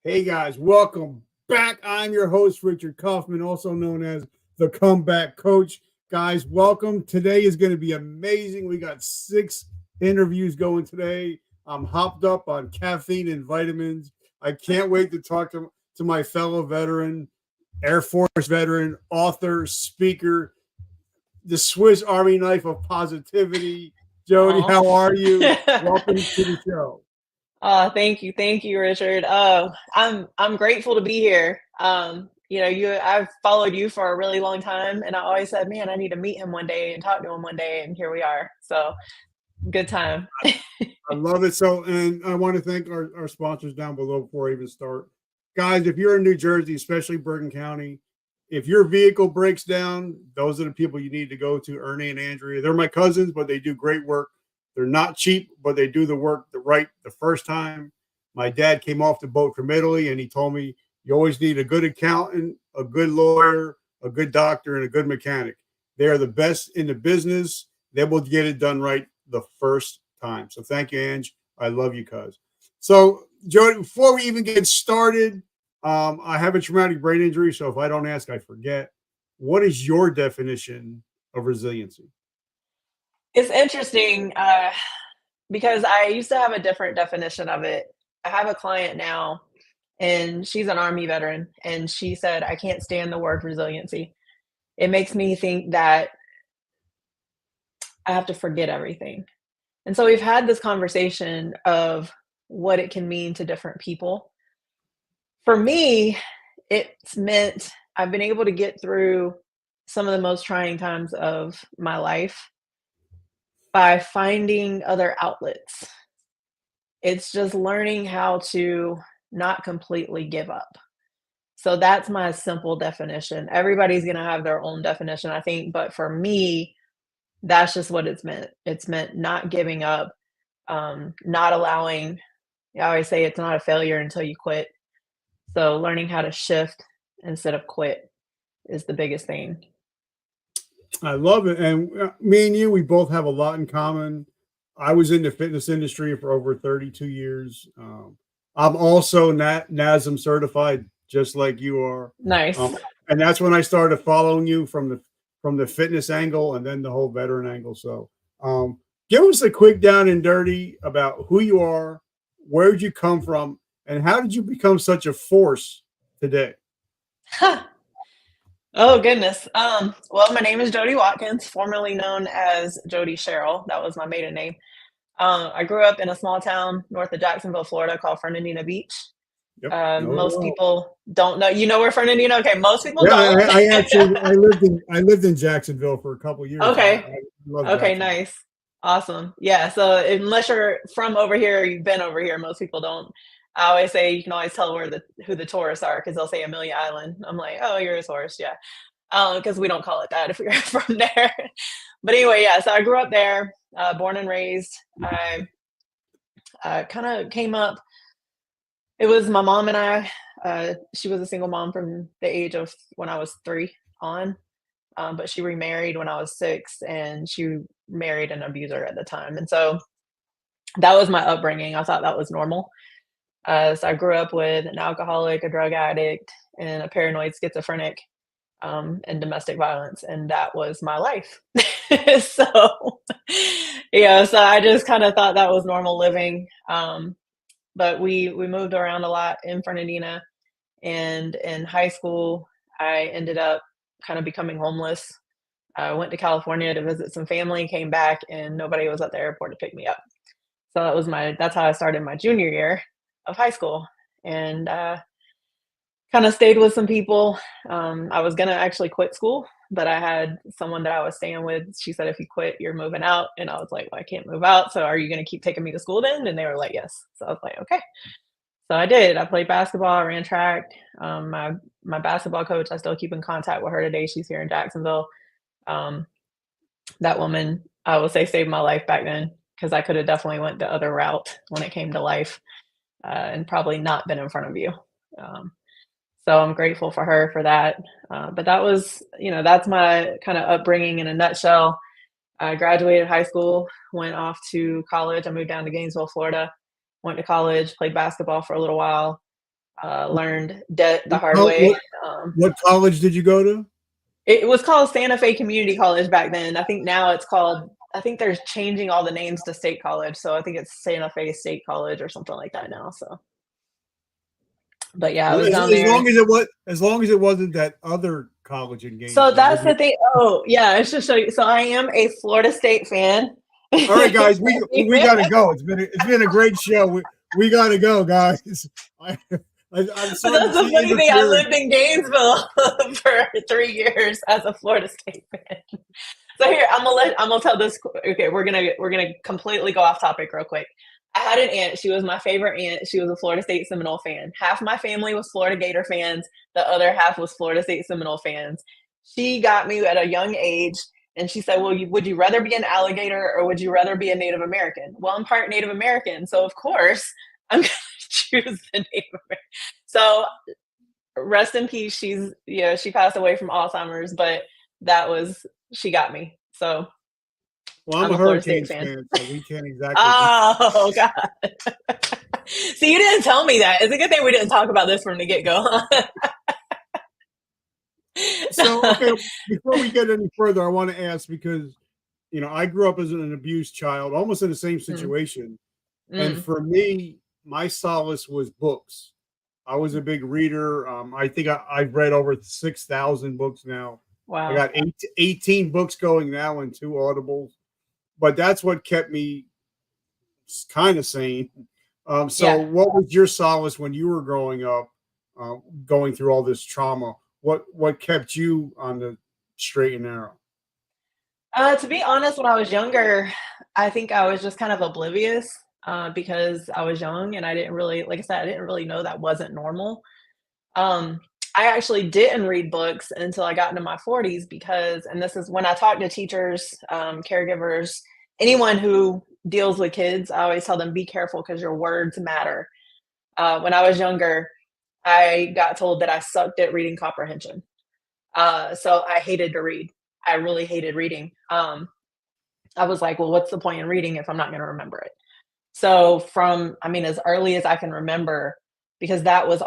Hey guys, welcome back. I'm your host, Richard Kaufman, also known as the Comeback Coach. Guys, welcome. Today is going to be amazing. We got 6 interviews going today. I'm hopped up on caffeine and vitamins. I can't wait to talk to my fellow veteran, Air Force veteran, author, speaker, the Swiss Army knife of positivity. Jodi, Oh, how are you? Welcome to the show. thank you, Richard. I'm grateful to be here. I've followed you for a really long time, and I always said, man, I need to meet him one day and talk to him one day, and here we are. So good time. I love it. So, and I want to thank our sponsors down below before I even start. Guys, if you're in New Jersey, especially Bergen County, if your vehicle breaks down, those are the people you need to go to, Ernie and Andrea. They're my cousins, but they do great work. They're not cheap, but they do the work right the first time. My dad came off the boat from Italy and he told me you always need a good accountant, a good lawyer, a good doctor, and a good mechanic. They are the best in the business. They will get it done right the first time. So thank you, Ange. I love you, cuz. So, Jodi, before we even get started, I have a traumatic brain injury. So if I don't ask, I forget. What is your definition of resiliency? It's interesting because I used to have a different definition of it. I have a client now, and she's an Army veteran, and she said, I can't stand the word resiliency. It makes me think that I have to forget everything. And so we've had this conversation of what it can mean to different people. For me, it's meant I've been able to get through some of the most trying times of my life by finding other outlets. It's just learning how to not completely give up. So that's my simple definition. Everybody's going to have their own definition, I think. But for me, that's just what it's meant. It's meant not giving up, not allowing, I always say it's not a failure until you quit. So learning how to shift instead of quit is the biggest thing. I love it. And me and you, we both have a lot in common. I was in the fitness industry for over 32 years. I'm also NASM certified, just like you are. Nice. And that's when I started following you from the fitness angle and then the whole veteran angle. So, give us a quick down and dirty about who you are, where did you come from, and how did you become such a force today? Oh goodness. Well, my name is Jodi Watkins, formerly known as Jodi Cheryl. That was my maiden name. I grew up in a small town north of Jacksonville, Florida, called Fernandina Beach. Yep. No, Most no. people don't know. You know where Fernandina? Okay, most people Yeah, don't. I lived in Jacksonville for a couple of years. I Okay. love Okay, Jacksonville. nice. Awesome. Yeah, so unless you're from over here or you've been over here, most people don't. I always say you can always tell who the tourists are because they'll say Amelia Island. I'm like, oh, you're a tourist, yeah. Because we don't call it that if you're from there. But anyway, yeah. So I grew up there, born and raised. I kind of came up. It was my mom and I. She was a single mom from the age of when I was 3 on, but she remarried when I was 6, and she married an abuser at the time. And so that was my upbringing. I thought that was normal. So I grew up with an alcoholic, a drug addict, and a paranoid schizophrenic, and domestic violence, and that was my life. So, yeah, so I just kind of thought that was normal living. But we moved around a lot in Fernandina, and in high school, I ended up kind of becoming homeless. I went to California to visit some family, came back, and nobody was at the airport to pick me up. So that's how I started my junior year of high school, and kind of stayed with some people. I was gonna actually quit school, but I had someone that I was staying with. She said, "If you quit, you're moving out," and I was like, "Well, I can't move out. So are you gonna keep taking me to school then?" And they were like, "Yes." So I was like, "Okay." So I did. I played basketball, I ran track. My basketball coach, I still keep in contact with her today. She's here in Jacksonville. Um, that woman, I would say, saved my life back then because I could have definitely went the other route when it came to life, and probably not been in front of you. Um, so I'm grateful for her for that. But that was, that's my kind of upbringing in a nutshell. I graduated high school, went off to college. I moved down to Gainesville, Florida, went to college, played basketball for a little while. Learned debt the hard How, way. Um, what college did you go to? it was called Santa Fe Community College back then. I think now it's called. I think they're changing all the names to State College, so I think it's Santa Fe State College or something like that now. So, but yeah, I Well, was down as there. long as it was, as long as it wasn't that other college in So Gainesville. that's the thing. Oh, yeah, it's just show you. So I am a Florida State fan. All right, guys, we got to go. It's been a great show. We got to go, guys. I'm But starting to that's the see funny thing. I interference. lived in Gainesville for 3 years as a Florida State fan. So here, I'm gonna tell this. Okay, we're gonna completely go off topic real quick. I had an aunt. She was my favorite aunt. She was a Florida State Seminole fan. Half my family was Florida Gator fans. The other half was Florida State Seminole fans. She got me at a young age, and she said, "Well, would you rather be an alligator or would you rather be a Native American?" Well, I'm part Native American, so of course I'm gonna choose the Native American. So rest in peace. She passed away from Alzheimer's, but that was she got me. So Well, I'm I'm a a Florida State Hurricanes fan. fan, so we can't exactly be. Oh God. See, you didn't tell me that. It's a good thing we didn't talk about this from the get go. So, okay, before we get any further, I want to ask because I grew up as an abused child, almost in the same Mm, situation, and mm, for me, my solace was books. I was a big reader. I think I've read over 6,000 books now. I wow. got 18 books going now and 2 audibles, but that's what kept me kind of sane. So, Yeah. what was your solace when you were growing up, uh, going through all this trauma? What kept you on the straight and narrow? To be honest, when I was younger, I think I was just kind of oblivious because I was young and I didn't really, like I said, I didn't really know that wasn't normal. Um, I actually didn't read books until I got into my 40s because, and this is when I talk to teachers, caregivers, anyone who deals with kids, I always tell them be careful because your words matter. When I was younger, I got told that I sucked at reading comprehension. So I hated to read. I really hated reading. I was like, well, what's the point in reading if I'm not going to remember it? So as early as I can remember, because that was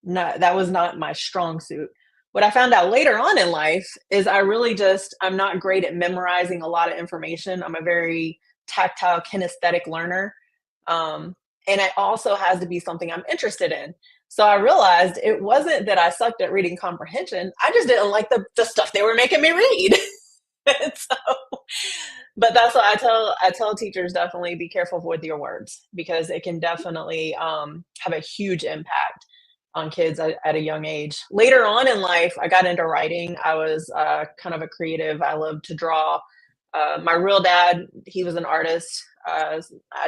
not my strong suit. What I found out later on in life is I'm not great at memorizing a lot of information. I'm a very tactile, kinesthetic learner. And it also has to be something I'm interested in. So I realized it wasn't that I sucked at reading comprehension. I just didn't like the stuff they were making me read. So, but that's what I tell teachers, definitely be careful with your words because it can definitely have a huge impact on kids at a young age. Later on in life, I got into writing. I was kind of a creative. I loved to draw. My real dad, he was an artist. I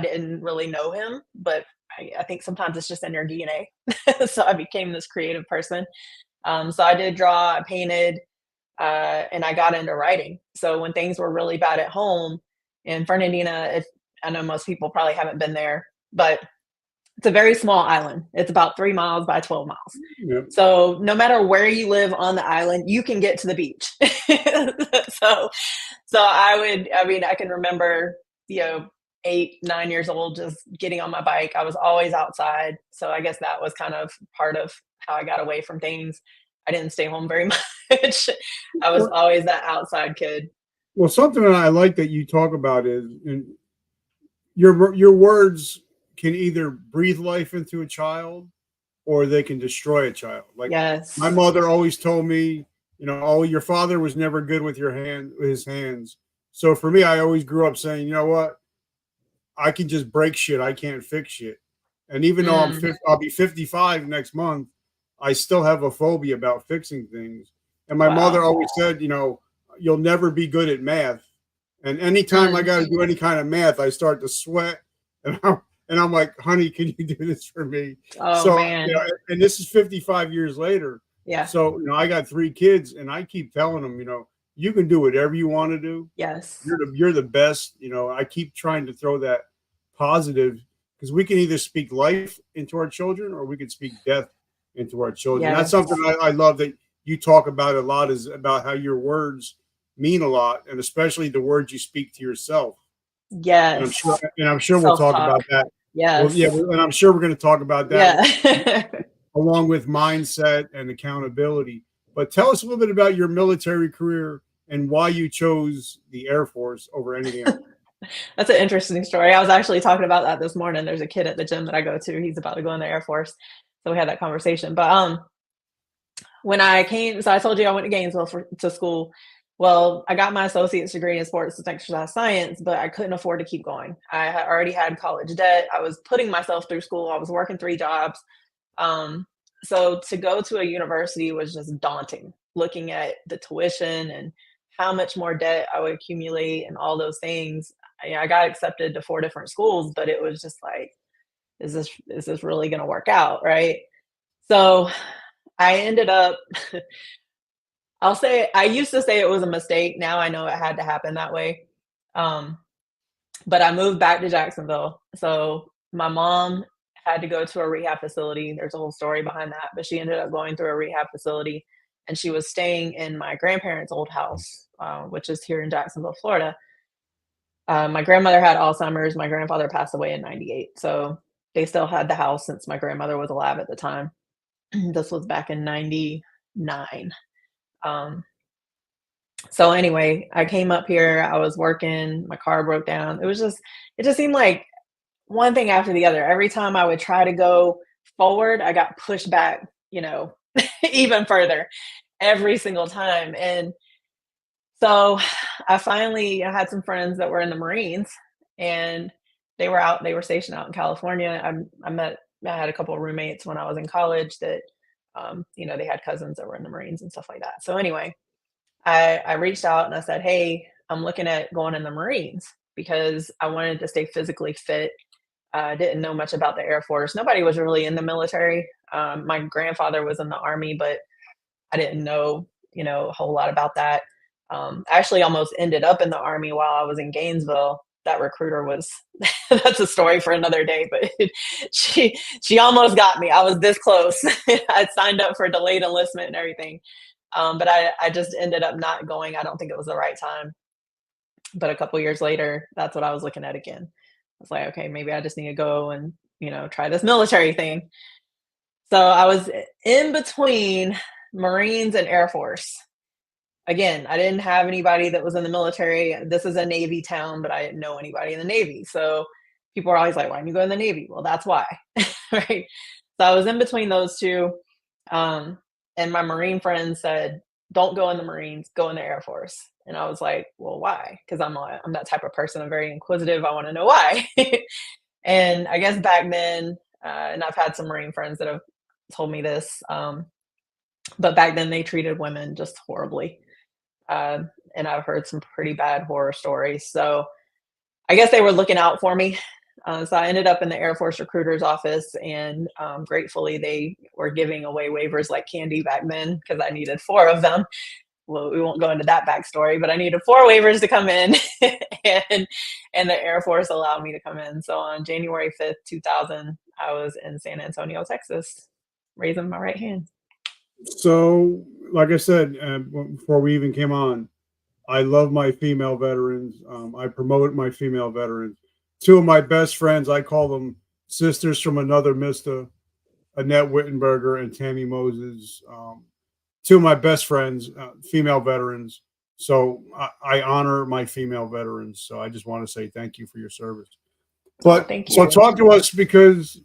didn't really know him, but I think sometimes it's just in your DNA. So I became this creative person. So I did draw, I painted, and I got into writing. So when things were really bad at home in Fernandina, I know most people probably haven't been there, but it's a very small island. It's about 3 miles by 12 miles. Yep. So no matter where you live on the island, you can get to the beach. so I can remember, 8, 9 years old, just getting on my bike. I was always outside. So I guess that was kind of part of how I got away from things. I didn't stay home very much. I was Well, always that outside kid. well, something that I like that you talk about is your words can either breathe life into a child or they can destroy a child. Like my Yes. mother always told me, oh, your father was never good with his hands. So for me, I always grew up saying, you know what, I can just break shit. I can't fix shit. And even though Mm, I'll be 55 next month, I still have a phobia about fixing things. And my mother wow. always said, you'll never be good at math. And anytime I Mm, got to do any kind of math, I start to sweat. And I'm like, honey, can you do this for me? oh So, man. and this is 55 years later. Yeah. So, I got 3 kids and I keep telling them, you can do whatever you want to do. Yes. You're the best. I keep trying to throw that positive because we can either speak life into our children or we can speak death into our children. That's something Yes. I love that you talk about a lot, is about how your words mean a lot, and especially the words you speak to yourself. And I'm Yes. sure we'll talk Self-talk. about that Well, yeah, Yes. and I'm sure we're going to talk about that Yeah. along with mindset and accountability. But tell us a little bit about your military career and why you chose the Air Force over anything else. That's an interesting story. I was actually talking about that this morning. There's a kid at the gym that I go to. He's about to go in the Air Force. So we had that conversation. But when I came, so I told you I went to Gainesville to school. Well, I got my associate's degree in sports and exercise science, but I couldn't afford to keep going. I had already had college debt. I was putting myself through school. I was working 3 jobs. Um, so to go to a university was just daunting, looking at the tuition and how much more debt I would accumulate and all those things. I got accepted to 4 different schools, but it was just like, is this really going to work out, right? So I ended up. I'll say I used to say it was a mistake. Now I know it had to happen that way. Um, but I moved back to Jacksonville. So my mom had to go to a rehab facility. There's a whole story behind that, but she ended up going through a rehab facility and she was staying in my grandparents' old house, which is here in Jacksonville, Florida. My grandmother had Alzheimer's. My grandfather passed away in '98. So they still had the house since my grandmother was alive at the time. This was back in '99. Um, so anyway, I came up here, I was working, my car broke down. It just seemed like one thing after the other. Every time I would try to go forward, I got pushed back, even further every single time. And so I finally I had some friends that were in the Marines and they were stationed out in California. I had a couple of roommates when I was in college that they had cousins that were in the Marines and stuff like that. So anyway, I reached out and I said, "Hey, I'm looking at going in the Marines because I wanted to stay physically fit. I didn't know much about the Air Force. Nobody was really in the military. My grandfather was in the Army, but I didn't know, a whole lot about that. I actually almost ended up in the Army while I was in Gainesville. That recruiter was that's a story for another day, but she almost got me. I was this close. I signed up for delayed enlistment and everything. But I just ended up not going. I don't think it was the right time. But a couple years later, that's what I was looking at again. I was like, okay, maybe I just need to go and, try this military thing. So I was in between Marines and Air Force. Again, I didn't have anybody that was in the military. This is a Navy town, but I didn't know anybody in the Navy. So people are always like, why didn't you go in the Navy? Well, that's why. Right. So I was in between those two. Um, and my Marine friend said, don't go in the Marines, go in the Air Force. And I was like, well, why? Because I'm that type of person. I'm very inquisitive. I want to know why. And I guess back then, and I've had some Marine friends that have told me this, but back then they treated women just horribly. And I've heard some pretty bad horror stories. So I guess they were looking out for me. So I ended up in the Air Force recruiter's office, and gratefully they were giving away waivers like candy back then because I needed 4 of them. Well, we won't go into that backstory, but I needed 4 waivers to come in, and and the Air Force allowed me to come in. So on January 5th, 2000, I was in San Antonio, Texas, raising my right hand. So, like I said before we even came on, I love my female veterans. I promote my female veterans. Two of my best friends, I call them sisters from another Mista, Annette Wittenberger and Tammy Moses. Two of my best friends, female veterans. So I honor my female veterans. So I just want to say thank you for your service. Oh, But thank so you. talk to us because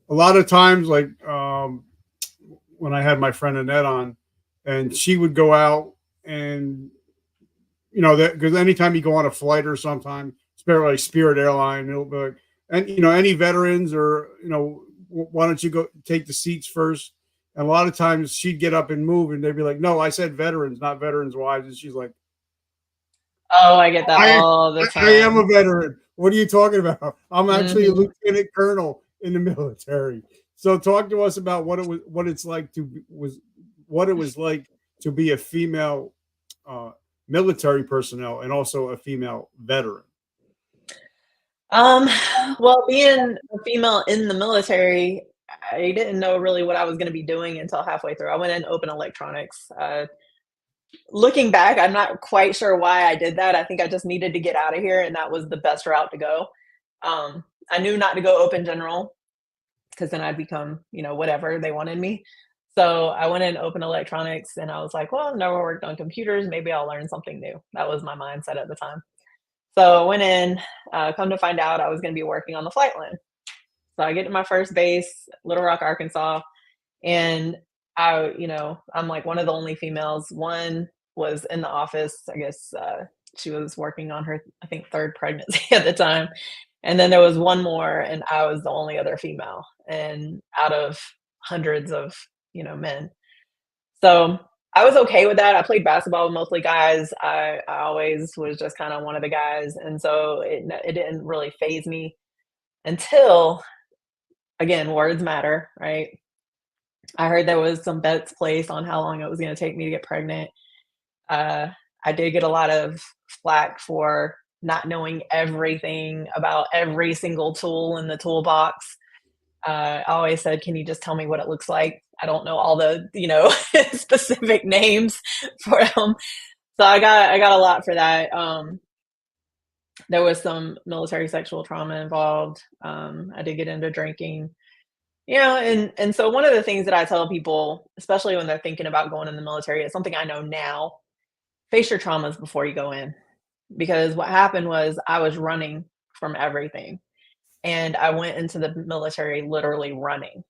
a lot of times, like when I had my friend Annette on, and she would go out and that because anytime you go on a flight or sometime, especially like Spirit Airline, it'll be like, and any veterans or why don't you go take the seats first? And a lot of times she'd get up and move, and they'd be like, "No, I said veterans, not veterans' wives." And she's like, Oh, I get that "I all the I am a time. veteran. What are you talking about? I'm actually a Hmm. lieutenant colonel in the military." So talk to us about what it was like to be a female uh, military personnel and also a female veteran. Um, well, being a female in the military, I didn't know really what I was going to be doing until halfway through. I went in open electronics. Looking back, I'm not quite sure why I did that. I think I just needed to get out of here, and that was the best route to go. I knew not to go open general because then I'd become, whatever they wanted me. So I went in open electronics and I was like, well, I've never worked on computers. Maybe I'll learn something new. That was my mindset at the time. So I went in, come to find out I was going to be working on the flight line. So I get to my first base, Little Rock, Arkansas, and I'm like one of the only females. One was in the office. I guess she was working on her, I think, third pregnancy at the time. And then there was one more, and I was the only other female, and out of hundreds of men. So I was okay with that. I played basketball with mostly guys. I always was just kind of one of the guys, and so it didn't really phase me until, again, words matter, right? I heard there was some bets placed on how long it was going to take me to get pregnant. Uh, I did get a lot of flack for not knowing everything about every single tool in the toolbox. I always said, "Can you just tell me what it looks like? I don't know all the specific names for them." So I got a lot for that. There was some military sexual trauma involved. I did get into drinking. And so one of the things that I tell people, especially when they're thinking about going in the military, is something I know now: face your traumas before you go in. Because what happened was I was running from everything, and I went into the military literally running.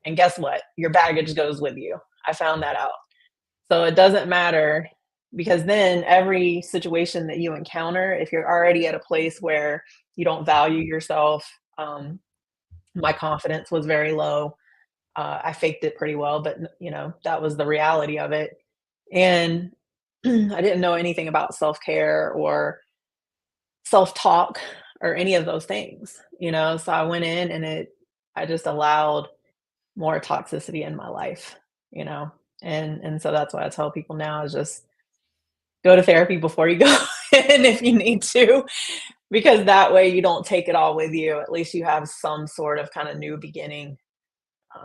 And guess what? Your baggage goes with you. I found that out. So it doesn't matter, because then every situation that you encounter, if you're already at a place where you don't value yourself, my confidence was very low. I faked it pretty well, but that was the reality of it. And I didn't know anything about self care or self talk or any of those things. So I went in and I just allowed more toxicity in my life, you know. And so that's why I tell people now is just go to therapy before you go in if you need to, because that way you don't take it all with you. At least you have some sort of kind of new beginning,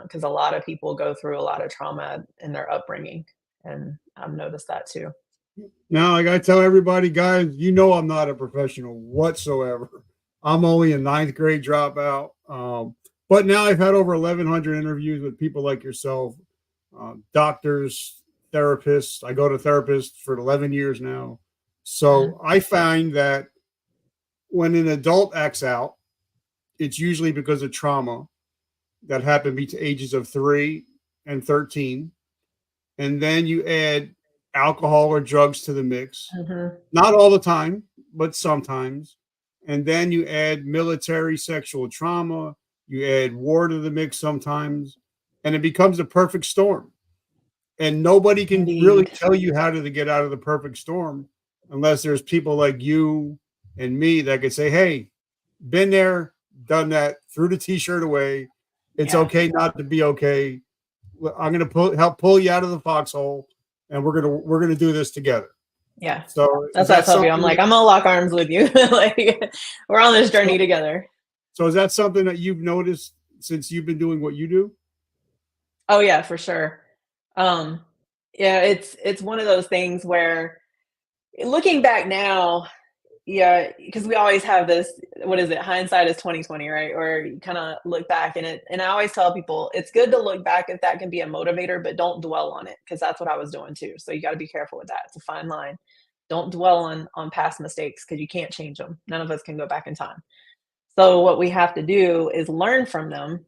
because a lot of people go through a lot of trauma in their upbringing, and I've noticed that too. Now, I gotta tell everybody, guys, I'm not a professional whatsoever. I'm only a ninth grade dropout. But now I've had over 1,100 interviews with people like yourself, doctors, therapists. I go to therapists for 11 years now. Mhm. So I find that when an adult acts out, it's usually because of trauma that happened between ages of 3 and 13. And then you add alcohol or drugs to the mix. Mhm. Not all the time, but sometimes. And then you add military sexual trauma, you add war to the mix sometimes, and it becomes a perfect storm. And nobody can really Indeed. tell you how to get out of the perfect storm unless there's people like you and me that could say, hey, been there, done that, threw the t-shirt away. It's Yeah. okay not to be okay. I'm going to help pull you out of the foxhole, and we're gonna do this together. Yeah. So is That's what I that tell people. I'm something like, that, I'm gonna lock arms with you. Like, we're on this so, journey together. so is that something that you've noticed since you've been doing what you do? Oh yeah, for sure. Um, yeah, it's one of those things where looking back now, yeah, because we always have this, what is it? Hindsight is 2020, right? Or you kind of look back and I always tell people it's good to look back if that can be a motivator, but don't dwell on it, because that's what I was doing too. So you got to be careful with that. It's a fine line. Don't dwell on past mistakes because you can't change them. None of us can go back in time. So what we have to do is learn from them,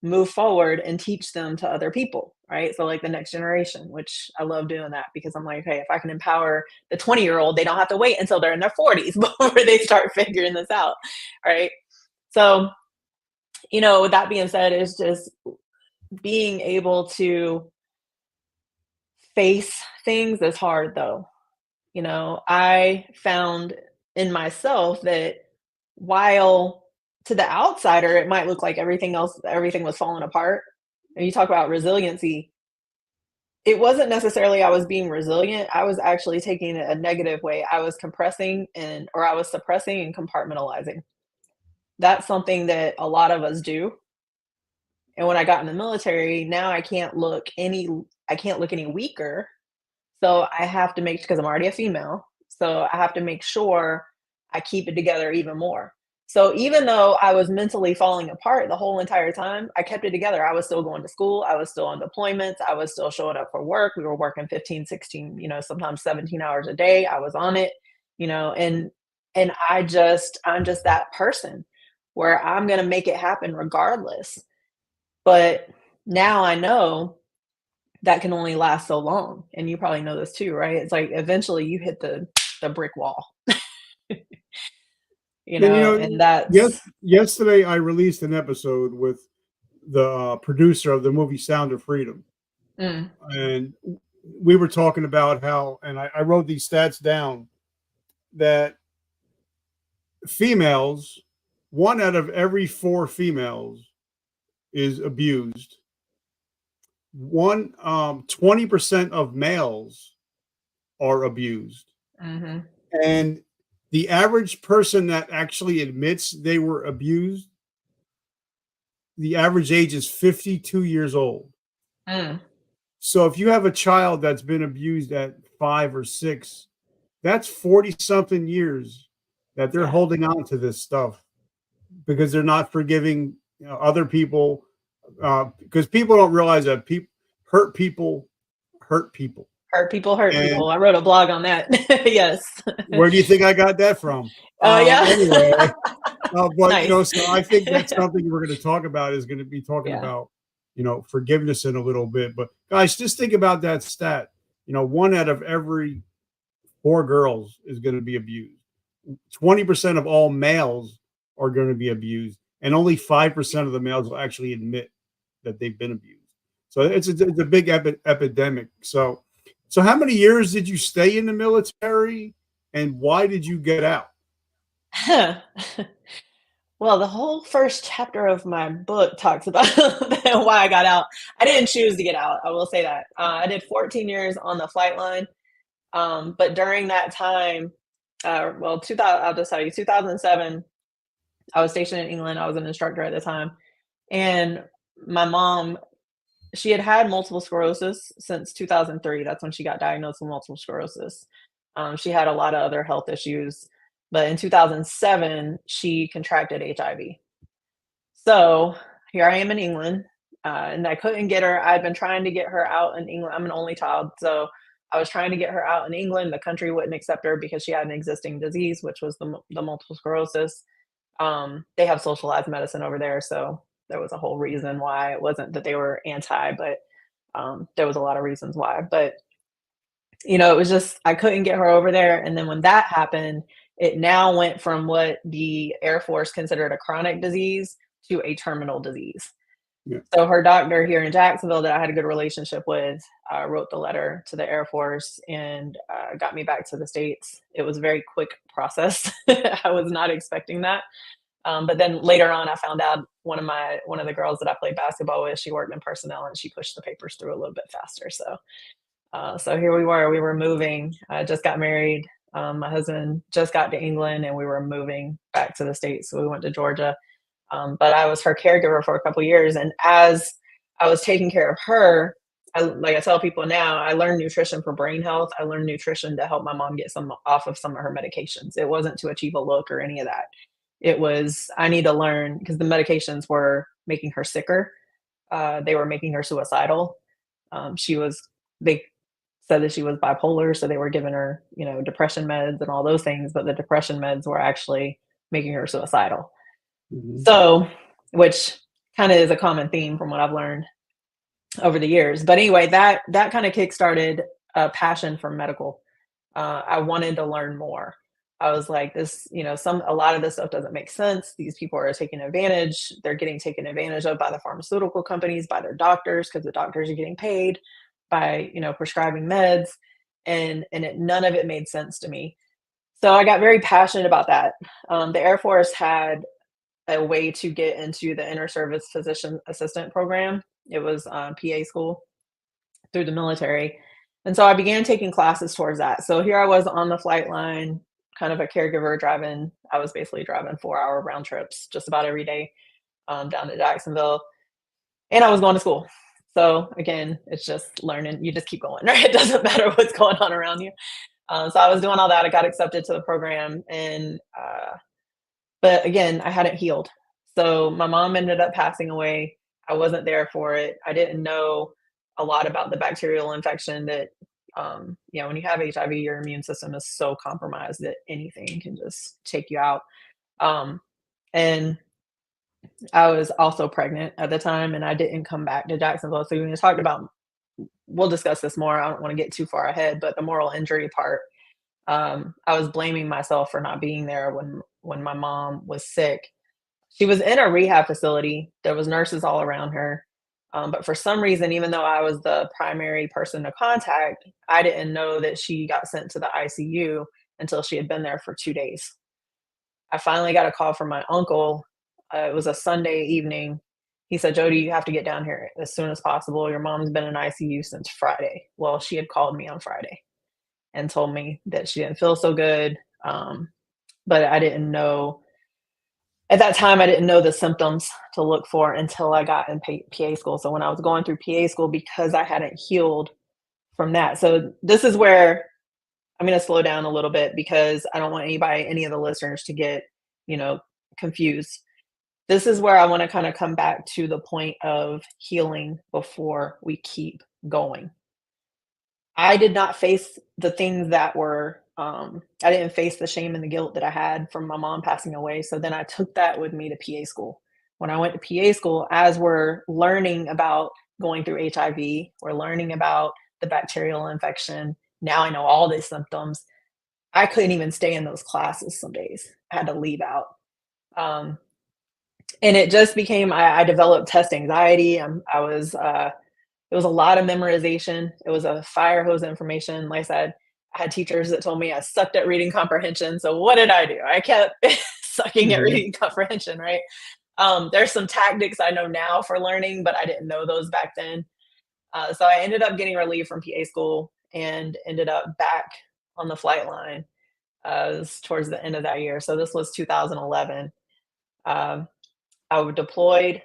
move forward, and teach them to other people, right? So like the next generation, which I love doing that because I'm like, hey, if I can empower the 20-year-old, they don't have to wait until they're in their 40s before they start figuring this out, right? So, with that being said, it's just being able to face things is hard though. I found in myself that while to the outsider it might look like everything was falling apart, and you talk about resiliency, it wasn't necessarily I was being resilient. I was actually taking it a negative way. I was compressing or I was suppressing and compartmentalizing. That's something that a lot of us do. And when I got in the military, now I can't look any weaker. So I have to because I'm already a female. So I have to make sure I keep it together even more. So even though I was mentally falling apart the whole entire time, I kept it together. I was still going to school. I was still on deployments. I was still showing up for work. We were working 15, 16, sometimes 17 hours a day. I was on it, and I'm just that person where I'm going to make it happen regardless. But now I know that can only last so long. And you probably know this too, right? It's like eventually you hit the brick wall, And and yes, that's yesterday I released an episode with the producer of the movie Sound of Freedom, mm, and we were talking about how, and I wrote these stats down that females, one out of every four females is abused. 20% of males are abused, mhm, and the average person that actually admits they were abused, the average age is 52 years old. mm, So if you have a child that's been abused at 5 or 6, that's 40 something years that they're yeah. holding on to this stuff because they're not forgiving, other people. Because people don't realize that hurt people hurt people. Hurt And people. I wrote a blog on that. Yes. where do you think I got that from? Yeah. Anyway, but Nice. so I think that's something we're going to talk about, is going to be talking Yeah. about, forgiveness in a little bit. But guys, just think about that stat. One out of every four girls is going to be abused. 20% of all males are going to be abused, and only 5% of the males will actually admit that they've been abused. So it's a big epidemic. So how many years did you stay in the military, and why did you get out? Well, the whole first chapter of my book talks about why I got out. I didn't choose to get out. I will say that. I did 14 years on the flight line. But during that time, well, 2000, I'll just tell you, 2007, I was stationed in England. I was an instructor at the time. And my mom, she had had multiple sclerosis since 2003. That's when she got diagnosed with multiple sclerosis. She had a lot of other health issues, but in 2007, she contracted HIV. So here I am in England, and I couldn't get her. I'd been trying to get her out in England. I'm an only child, so I was trying to get her out in England. The country wouldn't accept her because she had an existing disease, which was the multiple sclerosis. They have socialized medicine over there, so there was a whole reason why. It wasn't that they were anti, but there was a lot of reasons why. But it was just I couldn't get her over there. And then when that happened, it now went from what the Air Force considered a chronic disease to a terminal disease. Yeah. So her doctor here in Jacksonville that I had a good relationship with wrote the letter to the Air Force and got me back to the States. It was a very quick process. I was not expecting that. But then later on, I found out one of the girls that I played basketball with, she worked in personnel and she pushed the papers through a little bit faster. So here we were. We were moving. I just got married. My husband just got to England, and we were moving back to the States. So we went to Georgia. But I was her caregiver for a couple years, and as I was taking care of her, like I tell people now, I learned nutrition for brain health. I learned nutrition to help my mom get some off of some of her medications. It wasn't to achieve a look or any of that. It was I need to learn because the medications were making her sicker. They were making her suicidal. They said that she was bipolar, so they were giving her, depression meds and all those things, but the depression meds were actually making her suicidal. Mhm. So, which kind of is a common theme from what I've learned over the years. But anyway, that kind of kickstarted a passion for medical. I wanted to learn more. I was like, this, a lot of this stuff doesn't make sense. These people are taking advantage. They're getting taken advantage of by the pharmaceutical companies, by their doctors, because the doctors are getting paid by, prescribing meds, and none of it made sense to me. So I got very passionate about that. The Air Force had a way to get into the inter service physician assistant program. It was PA school through the military. And so I began taking classes towards that. So here I was on the flight line, kind of a caregiver driving. I was basically driving 4-hour round trips just about every day down to Jacksonville. And I was going to school. So again, it's just learning. You just keep going, right? It doesn't matter what's going on around you. So I was doing all that. I got accepted to the program. And But again, I hadn't healed. So my mom ended up passing away. I wasn't there for it. I didn't know a lot about the bacterial infection that, when you have HIV, your immune system is so compromised that anything can just take you out. Um, and I was also pregnant at the time, and I didn't come back to Jacksonville. So when you talked about, we'll discuss this more. I don't want to get too far ahead, but the moral injury part, I was blaming myself for not being there when my mom was sick. She was in a rehab facility. There was nurses all around her. But for some reason, even though I was the primary person to contact, I didn't know that she got sent to the ICU until she had been there for 2 days. I finally got a call from my uncle. It was a Sunday evening. He said, Jodi, you have to get down here as soon as possible. Your mom's been in ICU since Friday. Well, she had called me on Friday and told me that she didn't feel so good. But I didn't know at that time, I didn't know the symptoms to look for until I got in PA school. So when I was going through PA school, because I hadn't healed from that. So this is where I'm going to slow down a little bit because I don't want any of the listeners to get, you know, confused. This is where I want to kind of come back to the point of healing before we keep going. I did not face the things that were, I didn't face the shame and the guilt that I had from my mom passing away. So then I took that with me to PA school. When I went to PA school, as we're learning about going through HIV, we're learning about the bacterial infection. Now I know all these symptoms. I couldn't even stay in those classes some days. I had to leave out. Um, and it just became, I developed test anxiety. It was a lot of memorization. It was a fire hose of information. Like I said, I had teachers that told me I sucked at reading comprehension. So what did I do? I kept sucking at Mhm. reading comprehension, right? There's some tactics I know now for learning, but I didn't know those back then. So I ended up getting relieved from PA school and ended up back on the flight line towards the end of that year. So this was 2011. Um, I was deployed.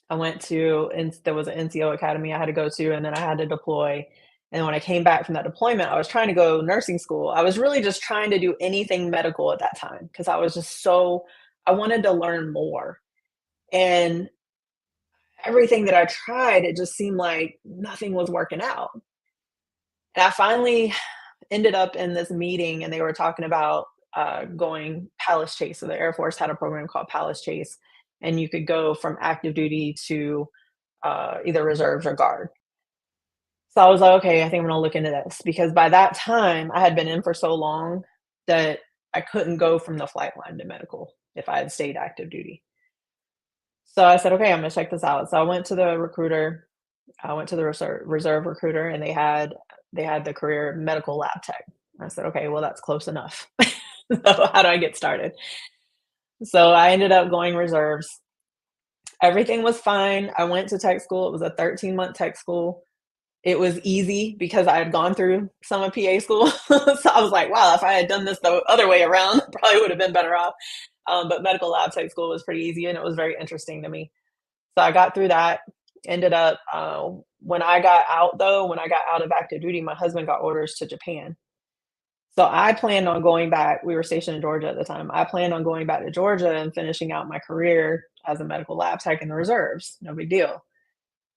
I went to, and there was an NCO academy I had to go to, and then I had to deploy. And when I came back from that deployment, I was trying to go nursing school. I was really just trying to do anything medical at that time because I was just I wanted to learn more. And everything that I tried, it just seemed like nothing was working out. And I finally ended up in this meeting, and they were talking about going Palace Chase. So the Air Force had a program called Palace Chase, and you could go from active duty to either reserves or guard. So I was like, okay, I think I'm gonna look into this because by that time I had been in for so long that I couldn't go from the flight line to medical if I had stayed active duty. So I said, okay, I'm gonna check this out. So I went to the recruiter. I went to the reserve recruiter, and they had the career medical lab tech. I said, okay, well that's close enough. So how do I get started? So I ended up going reserves. Everything was fine. I went to tech school. It was a 13-month tech school. It was easy because I had gone through some of PA school. So I was like, wow, if I had done this the other way around, probably would have been better off. But medical lab tech school was pretty easy and it was very interesting to me. So I got through that. Ended up, when I got out though, when I got out of active duty, my husband got orders to Japan. So I planned on going back. We were stationed in Georgia at the time. I planned on going back to Georgia and finishing out my career as a medical lab tech in the reserves. No big deal.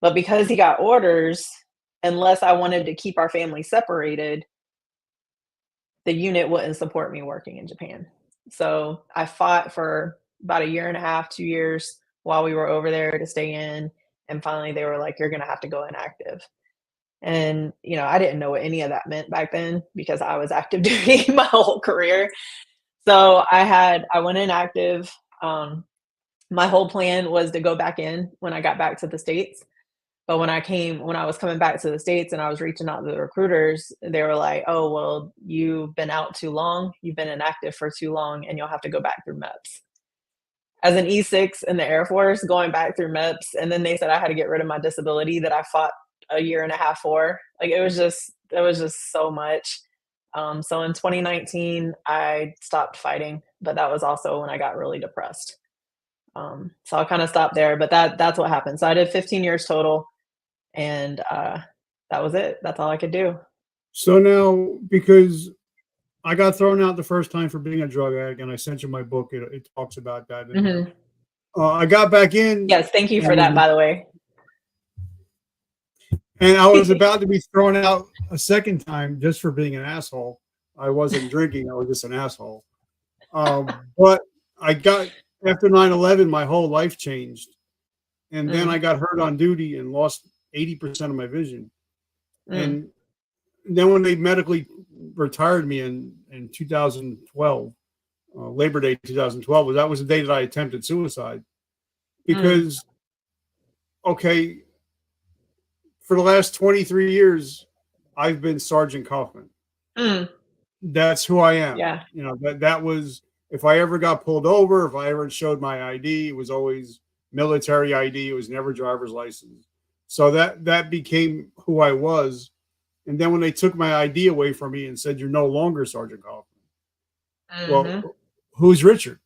But because he got orders, unless I wanted to keep our family separated, the unit wouldn't support me working in Japan. So I fought for about a year and a half, 2 years while we were over there to stay in. And finally, they were like, you're going to have to go inactive. And, I didn't know what any of that meant back then because I was active duty my whole career. So I went inactive. My whole plan was to go back in when I got back to the States. But when I was coming back to the States and I was reaching out to the recruiters, they were like, "Oh, well, you've been out too long. You've been inactive for too long, and you'll have to go back through MEPS." As an E6 in the Air Force, going back through MEPS, and then they said I had to get rid of my disability that I fought a year and a half for. Like it was just so much. So in 2019, I stopped fighting, but that was also when I got really depressed. So I'll kind of stop there, but that's what happened. So I did 15 years total and that was it. That's all I could do. So now, because I got thrown out the first time for being a drug addict, and I sent you my book. It talks about that in there. Mhm. I got back in, Yes, thank you for that, and by the way. I was about to be thrown out a second time just for being an asshole. I wasn't drinking; I was just an asshole. But I got after 9/11, my whole life changed, and then I Mm, got hurt on duty and lost 80% of my vision. mm, And then when they medically retired me in 2012, Labor Day 2012, that was the day that I attempted suicide mm, because okay, for the last 23 years, I've been Sergeant Kaufman. mm. That's who I am. Yeah, That was if I ever got pulled over, if I ever showed my ID, it was always military ID. It was never driver's license. So that became who I was. And then when they took my ID away from me and said you're no longer Sergeant Kaufman, well, mhm. who's Richard?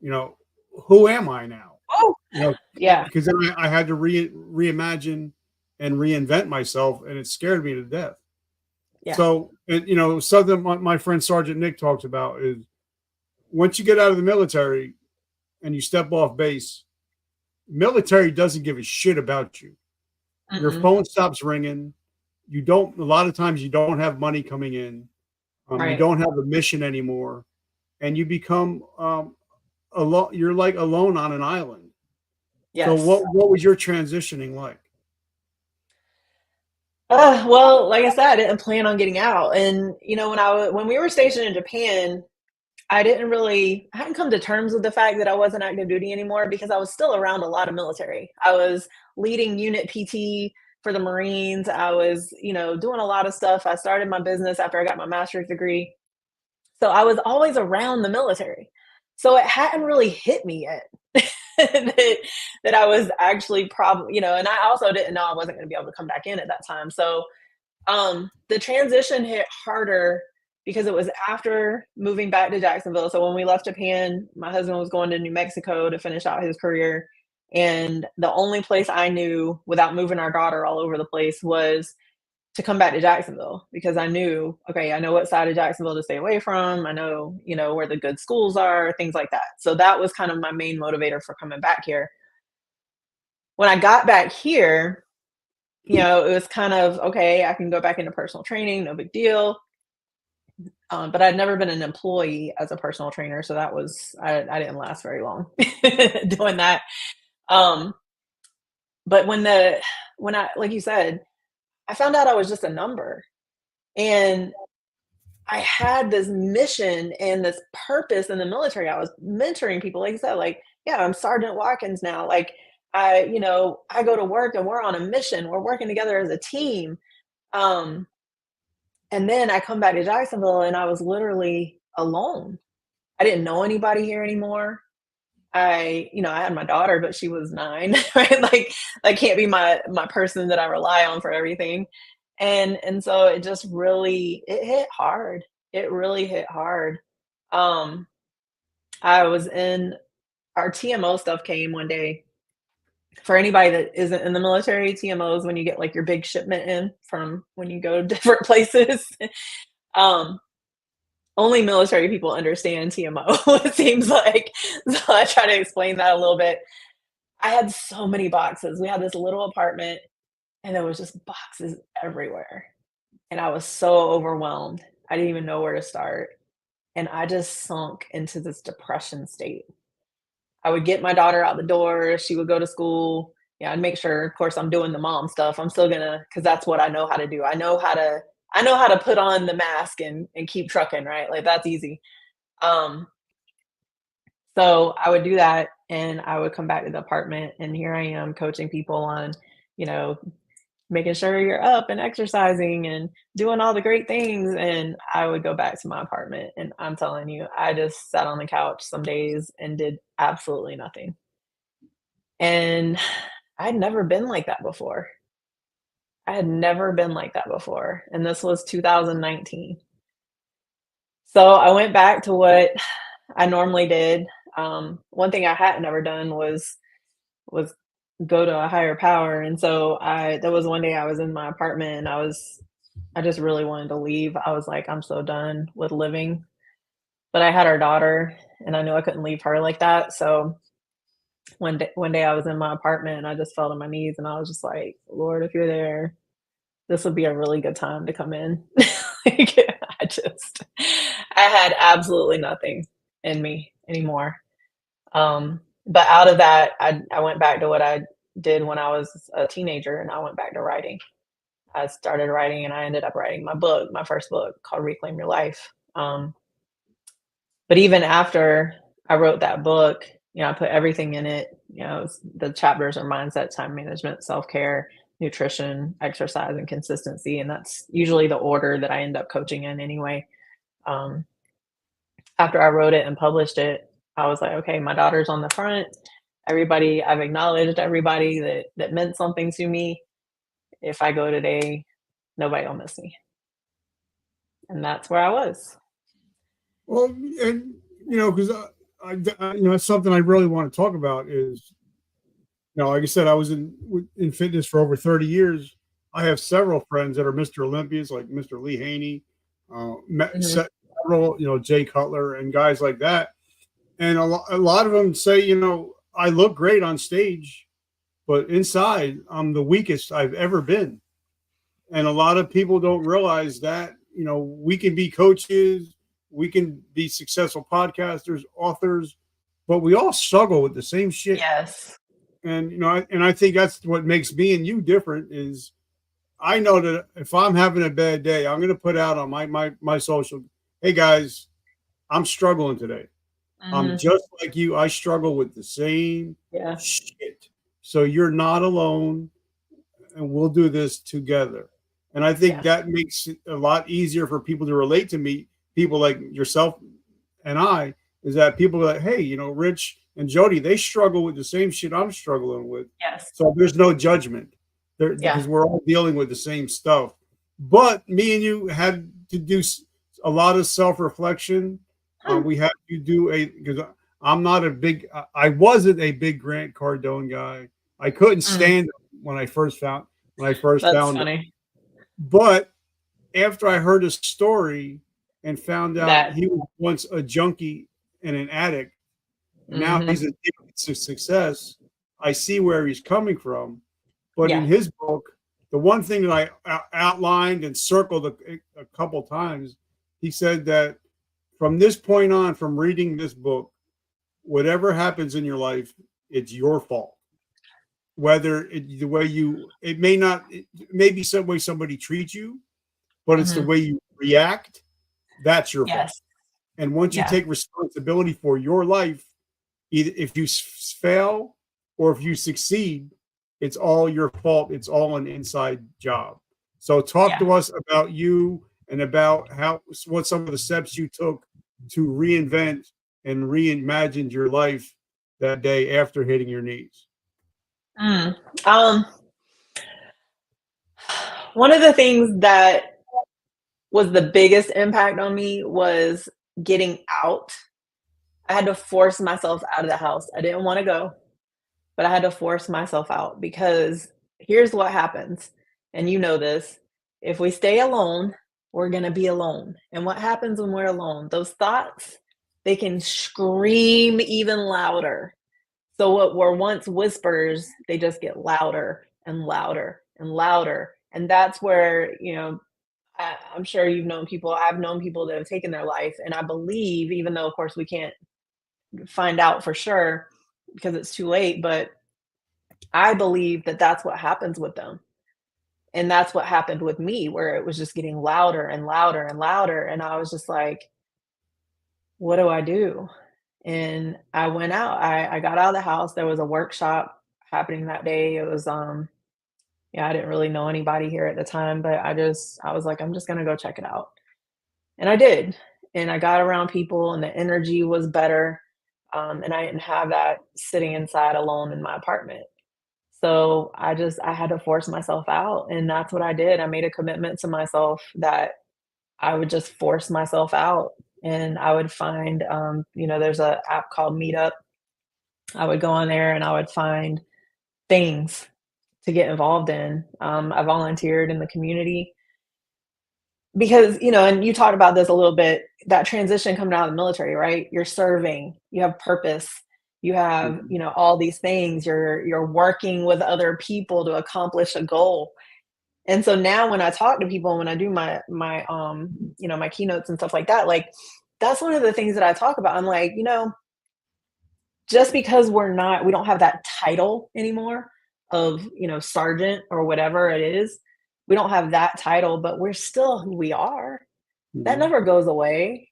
You know, who am I now? Oh, You know, yeah, because then I had to reimagine and reinvent myself, and it scared me to death. yeah, So, and something my friend Sergeant Nick talks about is once you get out of the military and you step off base, military doesn't give a shit about you. Your mm-mm. phone stops ringing. You don't. A lot of times, you don't have money coming in. You Right. don't have a mission anymore, and you become alone. You're like alone on an island. So, Yes. what was your transitioning like? Well, like I said, I didn't plan on getting out, and when we were stationed in Japan, I hadn't come to terms with the fact that I wasn't active duty anymore because I was still around a lot of military. I was leading unit PT for the Marines. I was, doing a lot of stuff. I started my business after I got my master's degree. So I was always around the military. So it hadn't really hit me yet that, that I was actually probably, and I also didn't know I wasn't going to be able to come back in at that time. So the transition hit harder because it was after moving back to Jacksonville. So when we left Japan, my husband was going to New Mexico to finish out his career. And the only place I knew without moving our daughter all over the place was to come back to Jacksonville because I knew, okay, I know what side of Jacksonville to stay away from. I know, where the good schools are, things like that. So that was kind of my main motivator for coming back here. When I got back here, it was kind of okay, I can go back into personal training, no big deal. But I'd never been an employee as a personal trainer, so I didn't last very long doing that. Um, but when I like you said, I found out I was just a number, and I had this mission and this purpose in the military. I was mentoring people, like you said, like, yeah, I'm Sergeant Watkins now. Like, I go to work and we're on a mission. We're working together as a team. Um, and then I come back to Jacksonville and I was literally alone. I didn't know anybody here anymore. I had my daughter, but she was 9, right? Like, that can't be my person that I rely on for everything. And so it just really it hit hard. It really hit hard. Um, I was in our TMO stuff came one day. For anybody that isn't in the military, TMO is when you get like your big shipment in from when you go to different places. Um, Only military people understand TMO, it seems like. So I try to explain that a little bit. I had so many boxes. We had this little apartment and there was just boxes everywhere. And I was so overwhelmed. I didn't even know where to start. And I just sunk into this depression state. I would get my daughter out the door, she would go to school. Yeah, I'd make sure, of course, I'm doing the mom stuff. I'm still gonna, because that's what I know how to do. I know how to put on the mask and keep trucking, right? Like that's easy. Um, so I would do that and I would come back to the apartment and here I am coaching people on, you know, making sure you're up and exercising and doing all the great things. And I would go back to my apartment. And I'm telling you, I just sat on the couch some days and did absolutely nothing. And I'd never been like that before. I had never been like that before. And this was 2019. So I went back to what I normally did. One thing I had never done was go to a higher power. And so I there was one day I was in my apartment and I was I just really wanted to leave. I was like, I'm so done with living. But I had our daughter and I knew I couldn't leave her like that. So one day I was in my apartment and I just fell to my knees and I was just like, Lord, if you're there, this would be a really good time to come in. Like, I had absolutely nothing in me anymore. But out of that, I went back to what I did when I was a teenager, and I went back to writing. I started writing, and I ended up writing my first book called Reclaim Your Life. But even after I wrote that book, I put everything in it. The chapters are mindset, time management, self care, nutrition, exercise, and consistency, and that's usually the order that I end up coaching in anyway. Um, After I wrote it and published it, I was like, okay, my daughter's on the front. Everybody, I've acknowledged everybody that meant something to me. If I go today, nobody will miss me. And that's where I was. Well, and because it's something I really want to talk about is, like I said, I was in fitness for over 30 years. I have several friends that are Mr. Olympians, like Mr. Lee Haney, Mhm. several, Jay Cutler, and guys like that. And a lot of them say, I look great on stage, but inside, I'm the weakest I've ever been. And a lot of people don't realize that, we can be coaches, we can be successful podcasters, authors, but we all struggle with the same shit. Yes. And I think that's what makes me and you different is I know that if I'm having a bad day, I'm going to put out on my social, hey guys, I'm struggling today. I'm Mhm. just like you. I struggle with the same Yeah. shit. So you're not alone, and we'll do this together. And I think Yeah. that makes it a lot easier for people to relate to me. People like yourself and I, is that people are like, hey, Rich and Jody, they struggle with the same shit I'm struggling with. Yes. So there's no judgment there Yeah. because we're all dealing with the same stuff. But me and you had to do a lot of self reflection. Hmm. We had to do because I'm not a big, I wasn't a big Grant Cardone guy. I couldn't Mm. stand him when I first That's found him. funny. But after I heard his story and found out That he was once a junkie and an addict, and now Mhm. he's addicted to success, I see where he's coming from. But in Yeah. his book, the one thing that I outlined and circled a couple times, he said that from this point on, from reading this book, whatever happens in your life, it's your fault. Whether the way it may not, it may be some way somebody treats you, but it's the Mhm. way you react. That's your fault. Yes. And once you Yeah. take responsibility for your life, either if you fail or if you succeed, it's all your fault. It's all an inside job. So talk Yeah. to us about you and about what some of the steps you took to reinvent and reimagine your life that day after hitting your knees. Mm. Um, One of the things that was the biggest impact on me was getting out. I had to force myself out of the house. I didn't wanna go, but I had to force myself out because here's what happens, and you know this, if we stay alone, we're gonna be alone, and what happens when we're alone? Those thoughts, they can scream even louder. So what were once whispers, they just get louder and louder and louder, and that's where, I'm sure I've known people that have taken their life, and I believe, even though, of course, we can't find out for sure because it's too late, but I believe that that's what happens with them. And that's what happened with me, where it was just getting louder and louder and louder. And I was just like, what do I do? And I went out. I got out of the house. There was a workshop happening that day. It was yeah, I didn't really know anybody here at the time, but I was like, I'm just gonna go check it out. And I did. And I got around people and the energy was better. And I didn't have that sitting inside alone in my apartment. So I had to force myself out. And that's what I did. I made a commitment to myself that I would just force myself out. And I would find, there's a app called Meetup. I would go on there and I would find things to get involved in. I volunteered in the community because, and you talked about this a little bit, that transition coming out of the military, right? You're serving, you have purpose, you have, Mhm. all these things, you're working with other people to accomplish a goal. And so now when I talk to people, when I do my keynotes and stuff like that, like that's one of the things that I talk about. I'm like, just because we don't have that title anymore of, sergeant or whatever it is. We don't have that title, but we're still who we are. That Mhm. never goes away.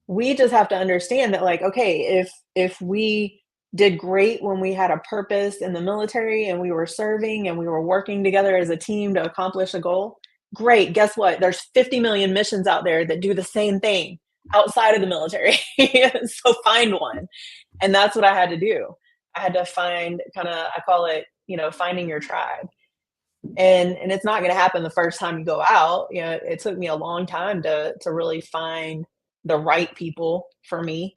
We just have to understand that, like, okay, if we did great when we had a purpose in the military and we were serving and we were working together as a team to accomplish a goal, great. Guess what? There's 50 million missions out there that do the same thing outside of the military. So find one. And that's what I had to do. I had to find, kind of, I call it, finding your tribe. And it's not going to happen the first time you go out. It took me a long time to really find the right people for me.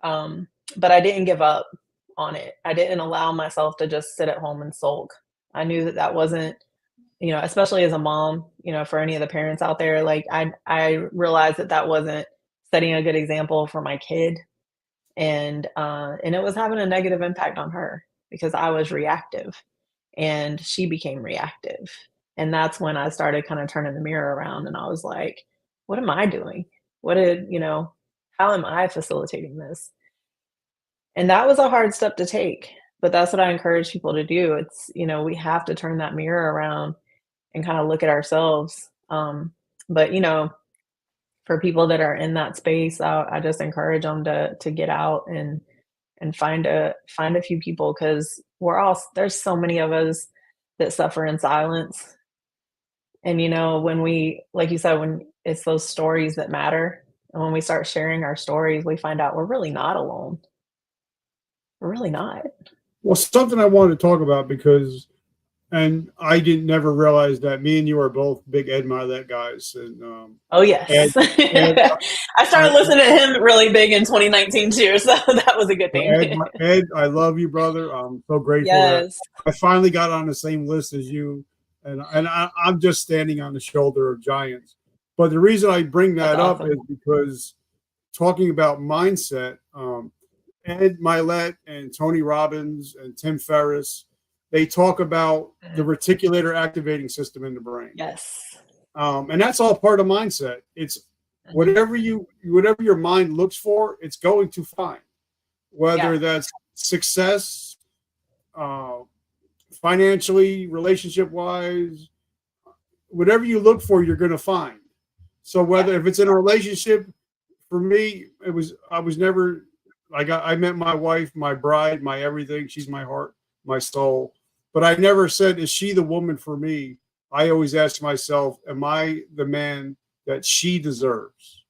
But I didn't give up on it. I didn't allow myself to just sit at home and sulk. I knew that that wasn't, especially as a mom, for any of the parents out there, like I realized that that wasn't setting a good example for my kid, and it was having a negative impact on her because I was reactive and she became reactive. And that's when I started kind of turning the mirror around and I was like, what am I doing? What did, how am I facilitating this? And that was a hard step to take, but that's what I encourage people to do. It's, we have to turn that mirror around and kind of look at ourselves. But for people that are in that space, I just encourage them to get out and find a few people, because there's so many of us that suffer in silence. And when we, like you said, when it's those stories that matter, and when we start sharing our stories, we find out we're really not alone. We're really not. Well, something I wanted to talk about because, and I didn't never realize that me and you are both big Ed Milet guys, and Oh Ed, yes. Ed, I I, started listening to him really big in 2019 too, so that was a good thing. Ed, I love you, brother. I'm so grateful that Yes. I finally got on the same list as you, and I'm just standing on the shoulder of giants. But the reason I bring That's that up is awesome. because talking about mindset, Ed Milet and Tony Robbins and Tim Ferriss, they talk about the Mhm. reticular activating system in the brain, Yes. and that's all part of mindset. It's Mhm. whatever your mind looks for, it's going to find, Yeah. whether that's success, uh, financially, relationship wise, whatever you look for, you're going to find. So Yeah. whether if it's in a relationship, for me, I was never I met my wife, my bride, my everything. She's my heart, my soul. But I never said, is she the woman for me? I always ask myself, am I the man that she deserves?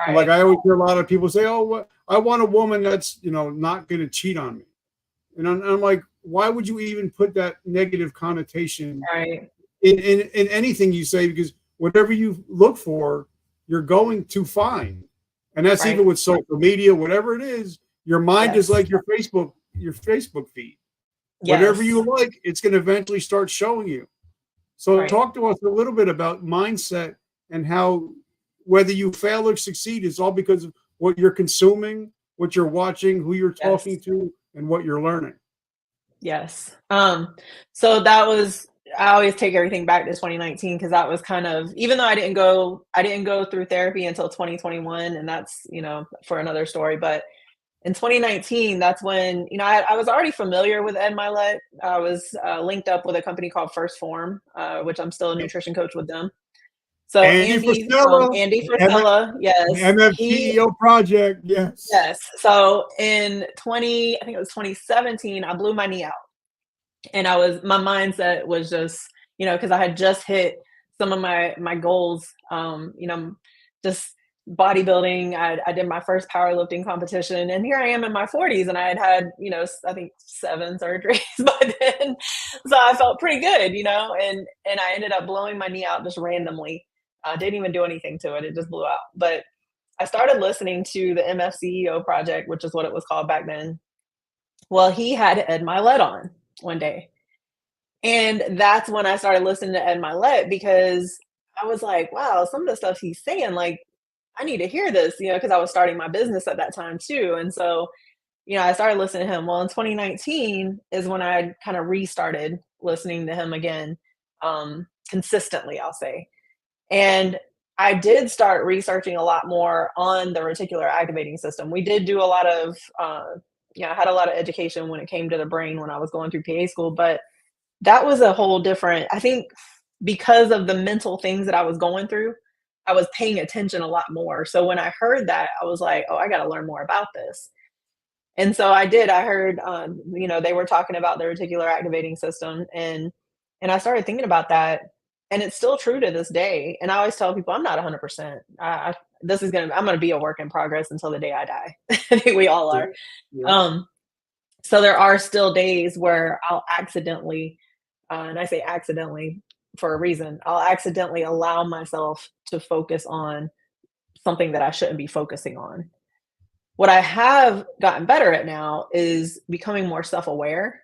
And like Right. I always hear a lot of people say, oh, well, I want a woman that's not going to cheat on me. And I'm like, why would you even put that negative connotation Right. in anything you say? Because whatever you look for, you're going to find. And that's even Right. with social media, whatever it is, your mind is Yes. like your Facebook feed. Whatever you Yes. like, it's going to eventually start showing you. So Right. talk to us a little bit about mindset and how whether you fail or succeed is all because of what you're consuming, what you're watching, who you're Yes. talking to, and what you're learning. Yes. So that was, I always take everything back to 2019 because that was kind of, even though I didn't go through therapy until 2021, and that's, for another story. But in 2019, that's when, I was already familiar with Ed Milet. I was linked up with a company called First Form, which I'm still a nutrition coach with them. So Andy Frisella, Andy the Frisella, yes, MFCEO project. Yes. yes. So in 20, I think it was 2017, I blew my knee out. And my mindset was just, because I had just hit some of my goals, just bodybuilding. I did my first powerlifting competition, and here I am in my 40s, and I had, I think 7 surgeries by then. So I felt pretty good, and I ended up blowing my knee out just randomly. I didn't even do anything to it. It just blew out. But I started listening to the MFCEO project, which is what it was called back then. Well, he had Ed Milet on one day. And that's when I started listening to Ed Milet, because I was like, wow, some of the stuff he's saying, like, I need to hear this, because I was starting my business at that time too. And so, I started listening to him. Well, in 2019 is when I kind of restarted listening to him again, consistently, I'll say. And I did start researching a lot more on the reticular activating system. We did do a lot of, I had a lot of education when it came to the brain when I was going through PA school, but that was a whole different, I think, because of the mental things that I was going through, I was paying attention a lot more. So when I heard that, I was like, oh, I got to learn more about this. And so I did. I heard, they were talking about the reticular activating system, and I started thinking about that, and it's still true to this day. And I always tell people, I'm not 100%. I'm gonna be a work in progress until the day I die. I think we all Yeah. are. Yeah. So there are still days where I'll accidentally, and I say accidentally for a reason, I'll accidentally allow myself to focus on something that I shouldn't be focusing on. What I have gotten better at now is becoming more self-aware,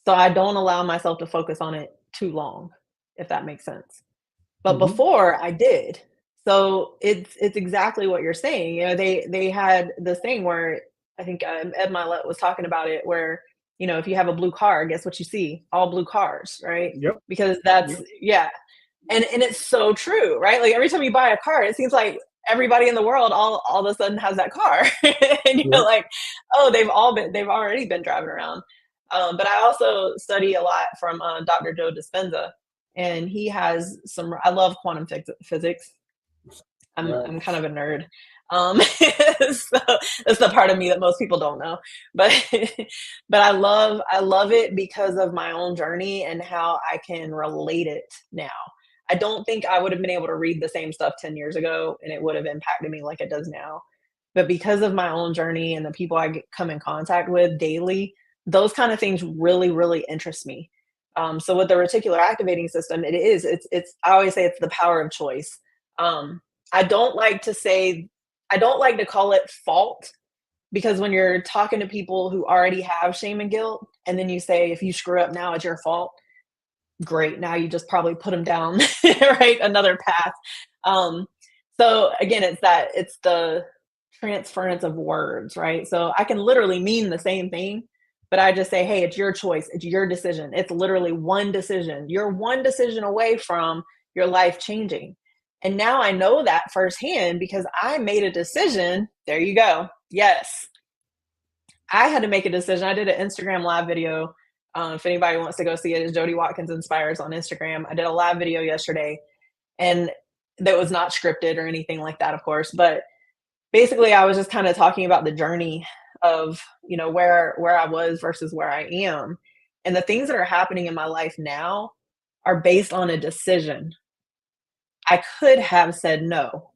so I don't allow myself to focus on it too long, if that makes sense. But Mhm. before I did. So it's exactly what you're saying. They had this thing where I think Ed Milet was talking about it, where if you have a blue car, guess what you see? All blue cars, right? Yep. Because that's Yep. yeah, and it's so true, right? Like every time you buy a car, it seems like everybody in the world all of a sudden has that car, and you're Yep. like, oh, they've already been driving around. But I also study a lot from Dr. Joe Dispenza, and he has some. I love quantum physics. Right. I'm kind of a nerd. So that's the part of me that most people don't know. But but I love it because of my own journey and how I can relate it now. I don't think I would have been able to read the same stuff 10 years ago and it would have impacted me like it does now. But because of my own journey and the people come in contact with daily, those kind of things really, really interest me. So with the reticular activating system, it's I always say it's the power of choice. Um, I don't like to say, I don't like to call it fault, because when you're talking to people who already have shame and guilt, and then you say, if you screw up now, it's your fault. Great. Now you just probably put them down, right? Another path. Um, so again, it's the transference of words, right? So I can literally mean the same thing, but I just say, hey, it's your choice. It's your decision. It's literally one decision. You're one decision away from your life changing. And now I know that firsthand because I made a decision. There you go. Yes. I had to make a decision. I did an Instagram live video. If anybody wants to go see it, it's Jodi Watkins Inspires on Instagram. I did a live video yesterday, and that was not scripted or anything like that, of course. But basically, I was just kind of talking about the journey of where I was versus where I am, and the things that are happening in my life now are based on a decision. I could have said no.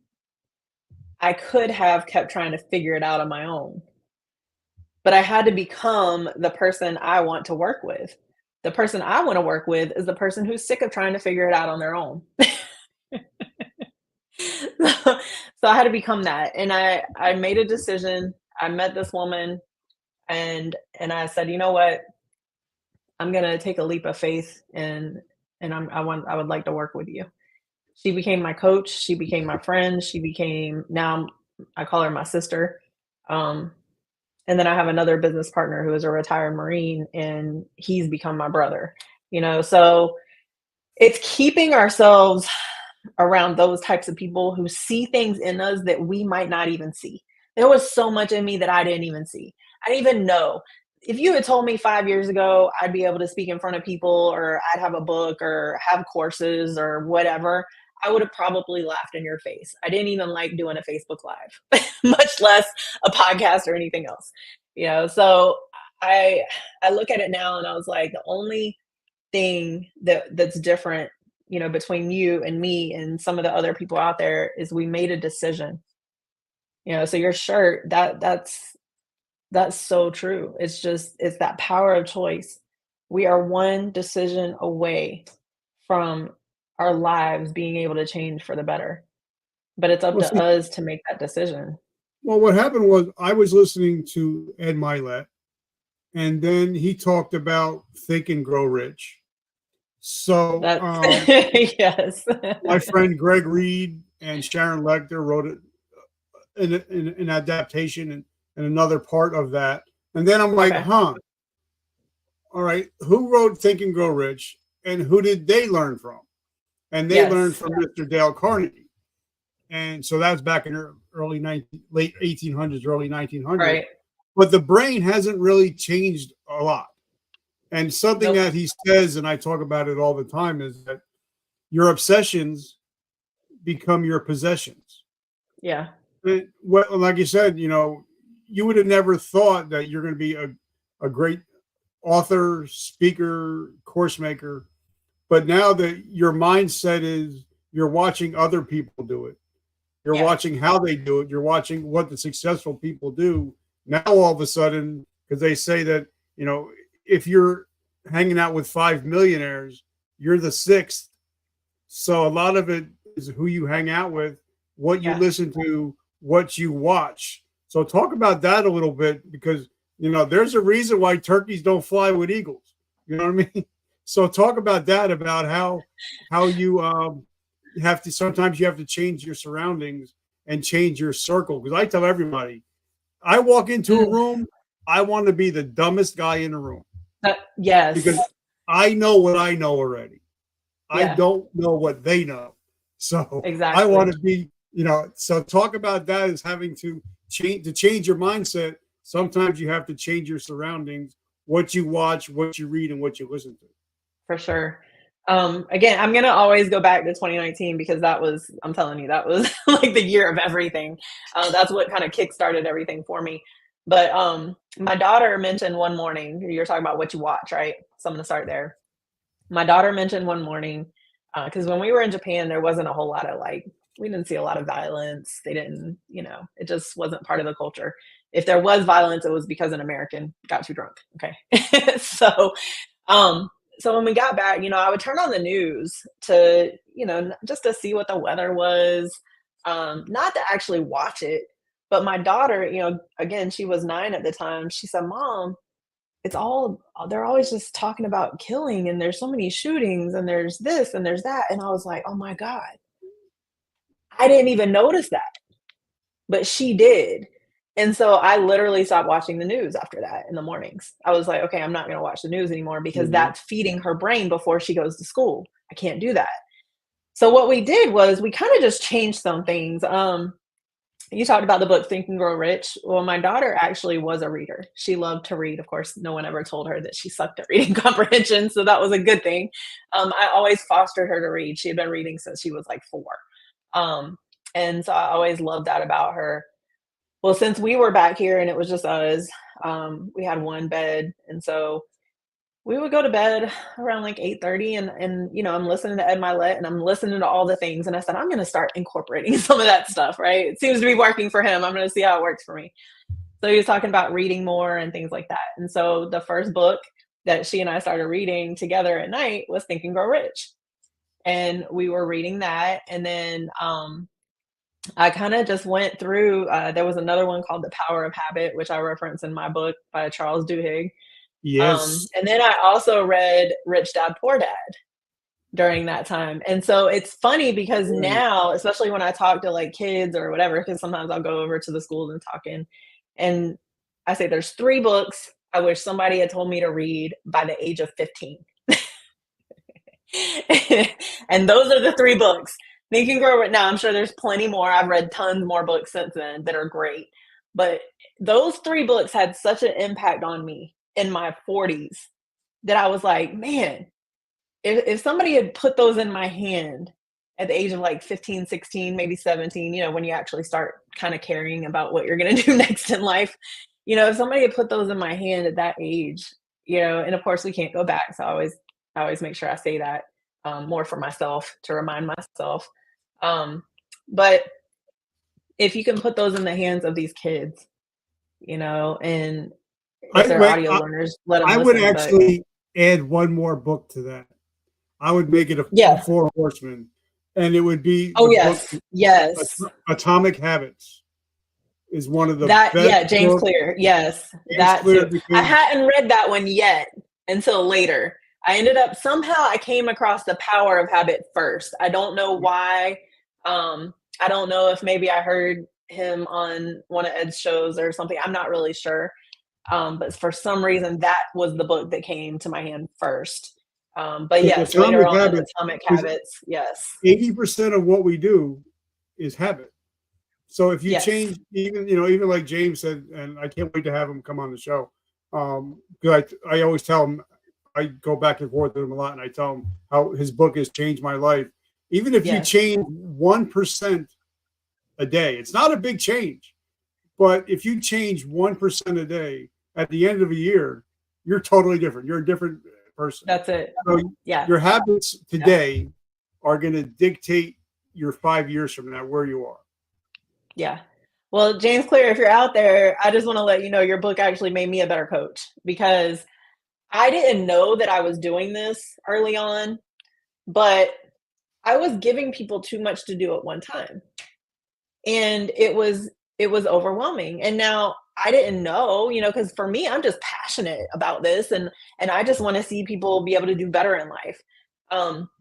I could have kept trying to figure it out on my own. But I had to become the person I want to work with. The person I want to work with is the person who's sick of trying to figure it out on their own. So I had to become that. And I made a decision. I met this woman, and I said, you know what? I'm gonna take a leap of faith, and I would like to work with you. She became my coach, she became my friend, she became now I call her my sister. Um, and then I have another business partner who is a retired Marine, and he's become my brother. So it's keeping ourselves around those types of people who see things in us that we might not even see. There was so much in me that I didn't even see. I didn't even know. If you had told me 5 years ago I'd be able to speak in front of people, or I'd have a book or have courses or whatever, I would have probably laughed in your face. I didn't even like doing a Facebook Live, much less a podcast or anything else. So I I look at it now and I was like, the only thing that's different, between you and me and some of the other people out there is we made a decision. So your shirt, that's so true. It's that power of choice. We are one decision away from our lives being able to change for the better. But it's up Well, to see, us to make that decision. what happened was I was listening to Ed Milet, and then he talked about Think and Grow Rich. So That's yes. my friend Greg Reed and Sharon Lecter wrote it an adaptation and another part of that. And then I'm like, Okay. huh, all right, who wrote Think and Grow Rich and who did they learn from? And they learned Yes. from Mr. Dale Carnegie. And so that was back in late 1800s, early 1900s. Right. But the brain hasn't really changed a lot. And something Nope. that he says, and I talk about it all the time, is that your obsessions become your possessions. Yeah. And like you said, you would have never thought that you're going to be a great author, speaker, course maker. But now that your mindset is you're watching other people do it, you're Yeah. watching how they do it, you're watching what the successful people do. Now, all of a sudden, because they say that, if you're hanging out with 5 millionaires, you're the sixth. So a lot of it is who you hang out with, what you Yeah. listen to, what you watch. So talk about that a little bit, because there's a reason why turkeys don't fly with eagles. You know what I mean? So talk about that, about how you have to, sometimes you have to change your surroundings and change your circle. Because I tell everybody, I walk into a room, I want to be the dumbest guy in the room. Yes. Because I know what I know already. I Yeah. don't know what they know. So Exactly. I want to be, so talk about that as having to change your mindset. Sometimes you have to change your surroundings, what you watch, what you read, and what you listen to. For sure. Again, I'm gonna always go back to 2019 because that was, I'm telling you, that was like the year of everything. That's what kind of kickstarted everything for me. But my daughter mentioned one morning, you're talking about what you watch, right? So I'm gonna start there. My daughter mentioned one morning, because when we were in Japan, there wasn't a whole lot of we didn't see a lot of violence. They didn't, it just wasn't part of the culture. If there was violence, it was because an American got too drunk. Okay. So um, so when we got back, I would turn on the news to, just to see what the weather was, not to actually watch it. But my daughter, again, she was 9 at the time. She said, "Mom, they're always just talking about killing, and there's so many shootings, and there's this and there's that." And I was like, "Oh my God, I didn't even notice that." But she did. And so I literally stopped watching the news after that in the mornings. I was like, "Okay, I'm not gonna watch the news anymore because Mm-hmm. that's feeding her brain before she goes to school. I can't do that." So what we did was we kinda just changed some things. You talked about the book Think and Grow Rich. Well, my daughter actually was a reader. She loved to read. Of course, no one ever told her that she sucked at reading comprehension, so that was a good thing. I always fostered her to read. She had been reading since she was, 4. Um, and so I always loved that about her. Well, since we were back here and it was just us, we had one bed, and so we would go to bed around 8:30, and I'm listening to Ed Milet and I'm listening to all the things, and I said, "I'm gonna start incorporating some of that stuff," right? It seems to be working for him. I'm gonna see how it works for me. So he was talking about reading more and things like that. And so the first book that she and I started reading together at night was Think and Grow Rich. And we were reading that, and then I kind of just went through. There was another one called The Power of Habit, which I reference in my book by Charles Duhigg. Yes. And then I also read Rich Dad Poor Dad during that time. And so it's funny because now, especially when I talk to kids or whatever, because sometimes I'll go over to the schools and talk and I say there's 3 books I wish somebody had told me to read by the age of 15. And those are the 3 books. Think and Grow Rich. Now, I'm sure there's plenty more. I've read tons more books since then that are great. But those 3 books had such an impact on me in my 40s that I was like, man, if somebody had put those in my hand at the age of 15, 16, maybe 17, when you actually start kind of caring about what you're going to do next in life, if somebody had put those in my hand at that age, and of course we can't go back. So I always make sure I say that more for myself to remind myself. But if you can put those in the hands of these kids, and if they're audio learners, let them I listen. would actually add one more book to that. I would make it a 4 horsemen, and it would be yes. Atomic Habits is one of the best. Yeah, James books. Clear. Yes, James that Clear, too. I hadn't read that one yet until later. I ended up somehow I came across the power of habit first. I don't know why. I don't know if maybe I heard him on one of Ed's shows or something. I'm not really sure. But for some reason, that was the book that came to my hand first. But So yes, later Atomic on, Habits, Atomic because Habits. Yes. 80% of what we do is habit. So if you Yes. change, even like James said, and I can't wait to have him come on the show. Because I always tell him, I go back and forth with him a lot, and I tell him how his book has changed my life. Even if you Yes. change 1% a day, it's not a big change, but if you change 1% a day, at the end of a year, you're totally different. You're a different person. That's it. So Yeah. your habits today are going to dictate your 5 years from now where you are. Yeah. Well, James Clear, if you're out there, I just want to let you know your book actually made me a better coach because I didn't know that I was doing this early on, but I was giving people too much to do at one time. And it was overwhelming. And now I didn't know, because for me, I'm just passionate about this and I just want to see people be able to do better in life. Um,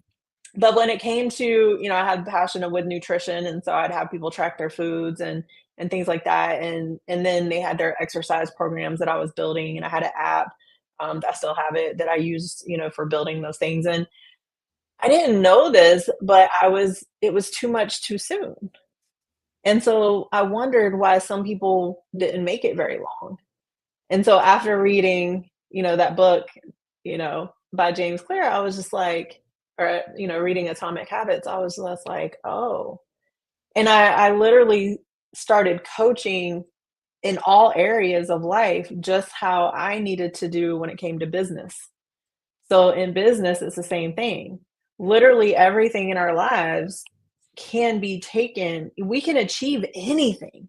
but when it came to, I had passion with nutrition, and so I'd have people track their foods and things like that, and then they had their exercise programs that I was building, and I had an app that I still have it that I used, for building those things. And I didn't know this, but it was too much too soon. And so I wondered why some people didn't make it very long. And so after reading, that book, by James Clear, I was just like, or, reading Atomic Habits, I was just like, oh. And I literally started coaching in all areas of life, just how I needed to do when it came to business. So in business, it's the same thing. Literally everything in our lives can be taken, we can achieve anything.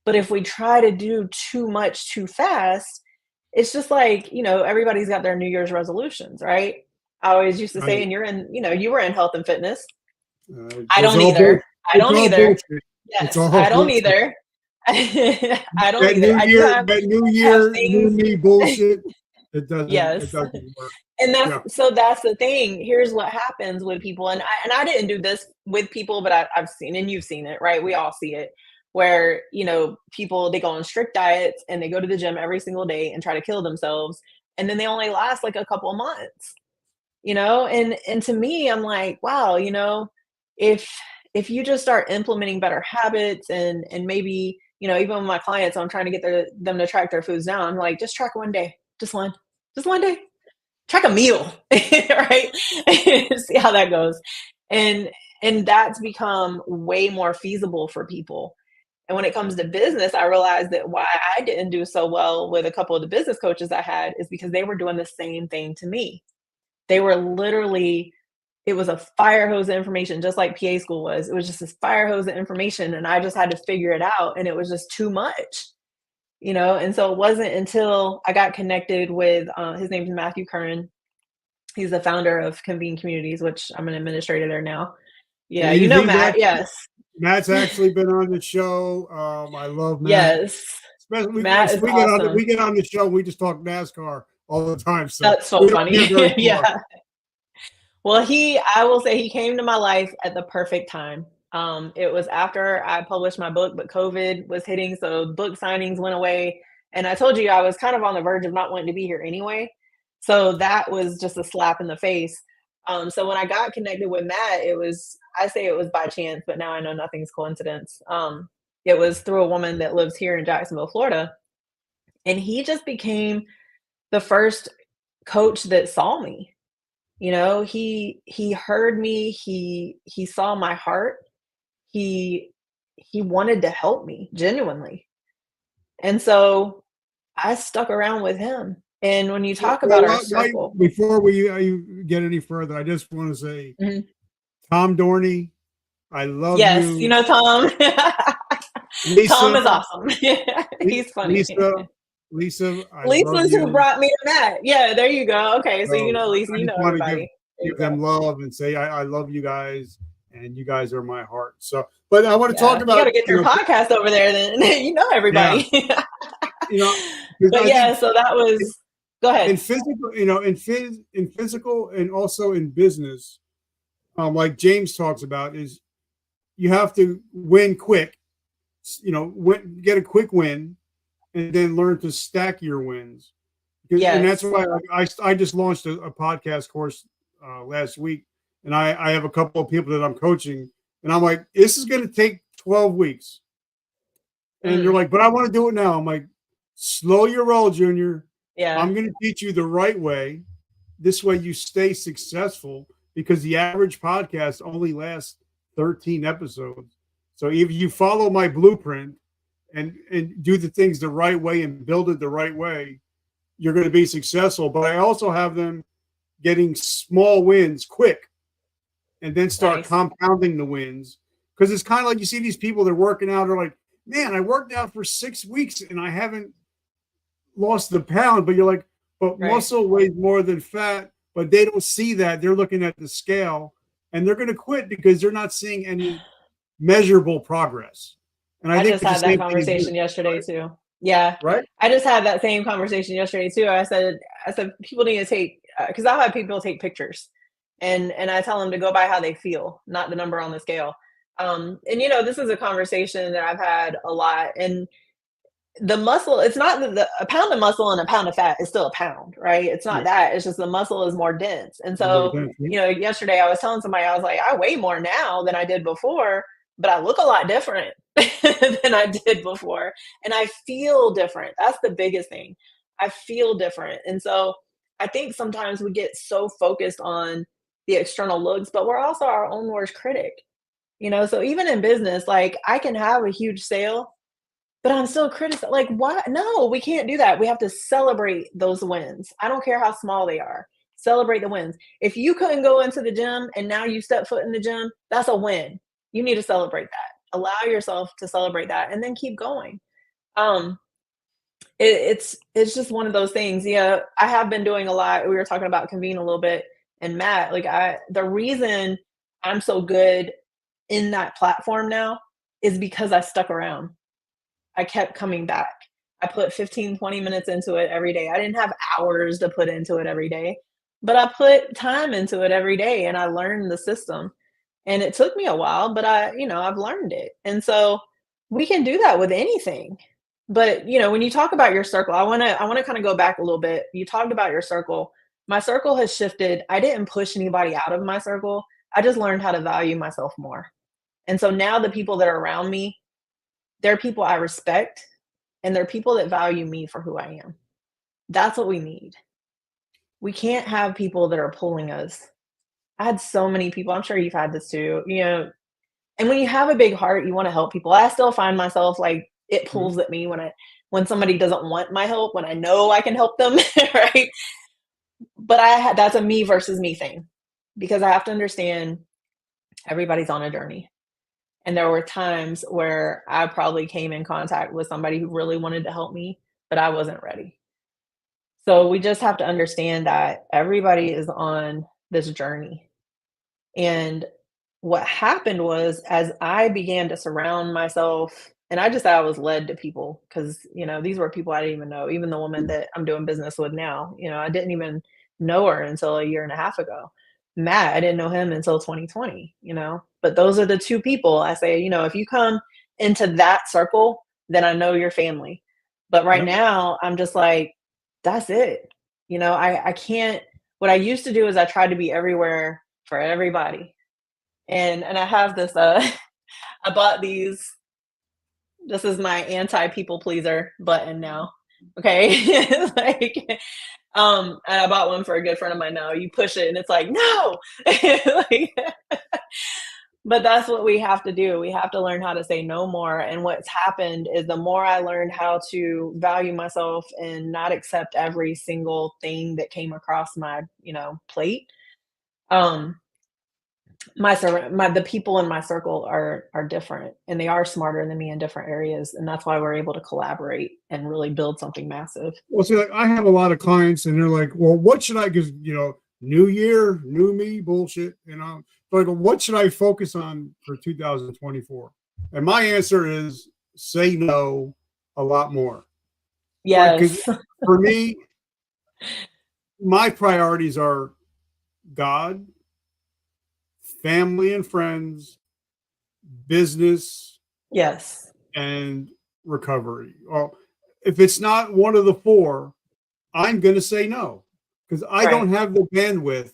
But if we try to do too much too fast, it's just like, everybody's got their New Year's resolutions, right? I always used to say, Right. and you were in health and fitness. I It's don't all either. I it's don't all either. bullshit. It's Yes, all I don't bullshit. either. I don't That either. new I do year, that new have year, new things. me bullshit. It Yes. doesn't work. And Yeah. that's the thing. Here's what happens with people, and I didn't do this with people, but I've seen, and you've seen it, right? We all see it, where people, they go on strict diets and they go to the gym every single day and try to kill themselves, and then they only last like a couple of months, and to me, I'm like, wow, if you just start implementing better habits, and maybe, even with my clients, I'm trying to get them to track their foods down. I'm like, just track one day, just one day, track a meal, right? See how that goes. And that's become way more feasible for people. And when it comes to business, I realized that why I didn't do so well with a couple of the business coaches I had is because they were doing the same thing to me. They were literally, it was a fire hose of information, just like PA school was. It was just this fire hose of information, and I just had to figure it out, and it was just too much. And so it wasn't until I got connected with his name is Matthew Curran. He's the founder of Convene Communities, which I'm an administrator there now. Yeah, Matt. Yes. Matt's actually been on the show. I love Matt. Yes. Especially Matt is awesome. we get on the show, we just talk NASCAR all the time. So that's so funny. Yeah. Well, I will say he came to my life at the perfect time. It was after I published my book, but COVID was hitting, so book signings went away. And I told you I was kind of on the verge of not wanting to be here anyway. So that was just a slap in the face. So when I got connected with Matt, I say it was by chance, but now I know nothing's coincidence. It was through a woman that lives here in Jacksonville, Florida. And he just became the first coach that saw me. He heard me, he saw my heart. He wanted to help me genuinely. And so I stuck around with him. And when you talk about our circle, before we get any further, I just want to say, Tom Dorney, I love yes, you. Tom. Lisa, Tom is awesome. He's funny. Lisa's who brought me to Matt. Yeah, there you go. Okay, so Lisa, everybody. Give them love and say I love you guys, and you guys are my heart. So, but I want to talk about. You got to get your podcast over there, then everybody. Yeah. But so that was. Go in ahead. physical, in physical and also in business, like James talks about, is you have to win quick, get a quick win, and then learn to stack your wins. And that's Yes. why I just launched a podcast course last week, and I have a couple of people that I'm coaching, and I'm like, this is going to take 12 weeks. And they're Mm, like, but I want to do it now. I'm like, slow your roll, Junior. yeah. I'm going to teach you the right way. This way you stay successful, because the average podcast only lasts 13 episodes. So if you follow my blueprint and do the things the right way and build it the right way, you're going to be successful. But I also have them getting small wins quick and then start Nice. compounding the wins. Because it's kind of like you see these people, they're working out, they're like, man, I worked out for 6 weeks and I haven't lost the pound. But you're like, but Right. muscle weighs more than fat. But they don't see that. They're looking at the scale and they're going to quit because they're not seeing any measurable progress. And I I think just it's the had that same thing in conversation business, yesterday too. Yeah. right? I just had that same conversation yesterday too. I said people need to take because I'll have people take pictures, and I tell them to go by how they feel, not the number on the scale. And this is a conversation that I've had a lot. And the muscle, it's not that a pound of muscle and a pound of fat is still a pound, right? It's not Yeah. that. It's just the muscle is more dense. And More so, dense, yeah. yesterday I was telling somebody, I was like, I weigh more now than I did before, but I look a lot different than I did before. And I feel different. That's the biggest thing. I feel different. And so I think sometimes we get so focused on the external looks, but we're also our own worst critic. So even in business, like I can have a huge sale, but I'm still criticizing. Like, why? No, we can't do that. We have to celebrate those wins. I don't care how small they are. Celebrate the wins. If you couldn't go into the gym and now you step foot in the gym, that's a win. You need to celebrate that. Allow yourself to celebrate that, and then keep going. Um, it's just one of those things. Yeah, I have been doing a lot. We were talking about convene a little bit, and Matt, like the reason I'm so good in that platform now is because I stuck around. I kept coming back. I put 15, 20 minutes into it every day. I didn't have hours to put into it every day, but I put time into it every day and I learned the system. And it took me a while, but I've learned it. And so we can do that with anything. But, when you talk about your circle, I want to kind of go back a little bit. You talked about your circle. My circle has shifted. I didn't push anybody out of my circle. I just learned how to value myself more. And so now the people that are around me, they're people I respect, and they're people that value me for who I am. That's what we need. We can't have people that are pulling us. I had so many people, I'm sure you've had this too, and when you have a big heart, you wanna help people. I still find myself, like, it Mhm. pulls at me when somebody doesn't want my help, when I know I can help them, right? But that's a me versus me thing, because I have to understand everybody's on a journey. And there were times where I probably came in contact with somebody who really wanted to help me, but I wasn't ready. So we just have to understand that everybody is on this journey. And what happened was, as I began to surround myself, and I just thought I was led to people because, these were people I didn't even know, even the woman that I'm doing business with now, I didn't even know her until a year and a half ago. Matt, I didn't know him until 2020, but those are the two people I say, if you come into that circle, then I know your family. But right Yep. now, I'm just like, that's it. I can't. What I used to do is I tried to be everywhere for everybody. And I have this I bought these. This is my anti people pleaser button now. Okay. It's like and I bought one for a good friend of mine now. You push it and it's like, no. Like, but that's what we have to do. We have to learn how to say no more. And what's happened is the more I learned how to value myself and not accept every single thing that came across my, plate, um, the people in my circle are different, and they are smarter than me in different areas, and that's why we're able to collaborate and really build something massive. Well, see, like I have a lot of clients, and they're like, "Well, what should I?" Because new year, new me, bullshit. Like, what should I focus on for 2024? And my answer is say no a lot more, right? Because Yes. for me, My priorities are God, family and friends, business, Yes. and recovery. Well, if it's not one of the four, I'm going to say no because I don't Right. have the bandwidth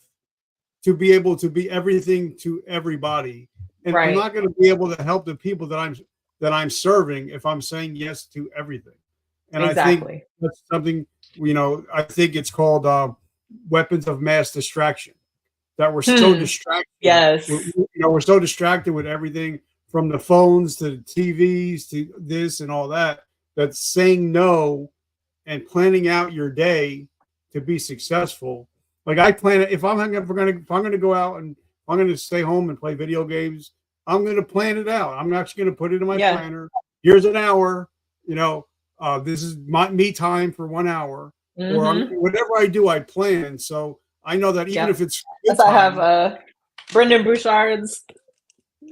to be able to be everything to everybody, and I'm Right. not going to be able to help the people that I'm serving if I'm saying yes to everything. And I think Exactly. that's something I think it's called weapons of mass distraction. That we're so Hmm. distracted. Yes. We're so distracted with everything from the phones to the TVs to this and all that. That saying no and planning out your day to be successful. Like I plan it if I'm gonna go out and I'm gonna stay home and play video games, I'm gonna plan it out. I'm actually gonna put it in my Yeah. planner. Here's an hour, this is my me time for 1 hour, or Mhm. whatever I do, I plan. So I know that even if Yep. it's good That's why I have, time, Brendan Bouchard's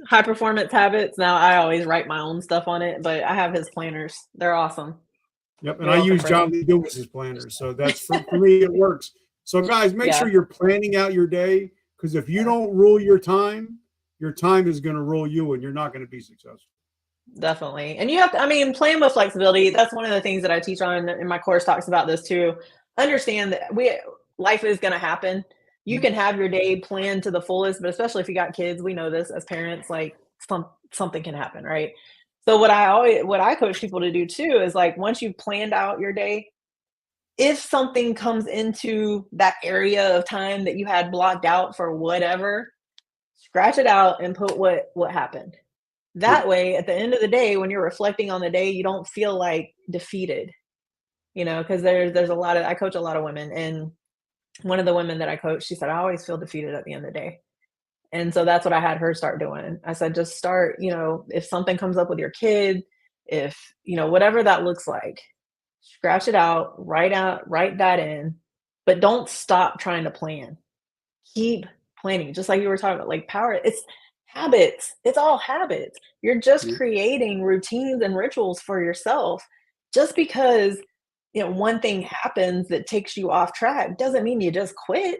High Performance Habits. Now I always write my own stuff on it, but I have his planners. They're awesome. yep, and You're I welcome, use John Brendan. Lee Dumas's planners. So that's for me, it works. So guys, make sure Yeah, you're planning out your day because if you yeah, don't rule your time is going to rule you and you're not going to be successful. definitely. And you have to, I mean, plan with flexibility. That's one of the things that I teach on in my course talks about this too. Understand that life is going to happen. You Mhm. can have your day planned to the fullest, but especially if you got kids, we know this as parents, like something can happen, right? So what I coach people to do too is like once you've planned out your day, if something comes into that area of time that you had blocked out for whatever, scratch it out and put what happened. Yep. That way, at the end of the day, when you're reflecting on the day, you don't feel like defeated, because there's a lot of I coach a lot of women, and one of the women that I coach, she said, I always feel defeated at the end of the day. And so that's what I had her start doing. I said, just start, if something comes up with your kid, if, whatever that looks like, scratch it out, write that in, but don't stop trying to plan. Keep planning, just like you were talking about, like power, it's habits. It's all habits. You're just Yep. creating routines and rituals for yourself. Just because, one thing happens that takes you off track doesn't mean you just quit.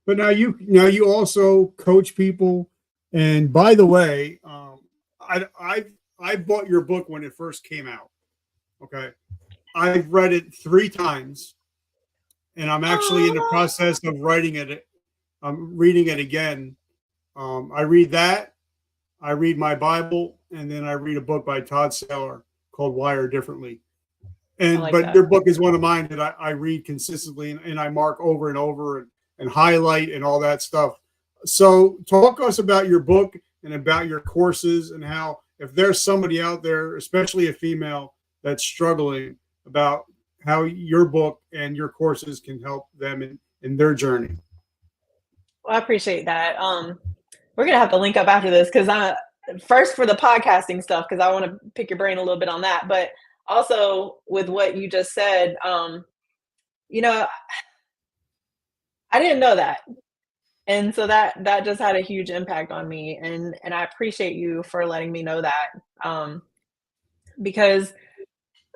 But now you also coach people. And by the way, I bought your book when it first came out. Okay, I've read it 3 times, and I'm actually in the Oh, process of writing it. I'm reading it again. I read that. I read my Bible, and then I read a book by Todd Saylor called Wire Differently. I And like but your that. book is one of mine that I read consistently, and I mark over and over and highlight and all that stuff. So talk to us about your book and about your courses and how if there's somebody out there, especially a female, that's struggling about how your book and your courses can help them in their journey. Well, I appreciate that. We're gonna have to link up after this because I first for the podcasting stuff because I want to pick your brain a little bit on that, but also with what you just said, you know, I didn't know that, and so that just had a huge impact on me, and I appreciate you for letting me know that, because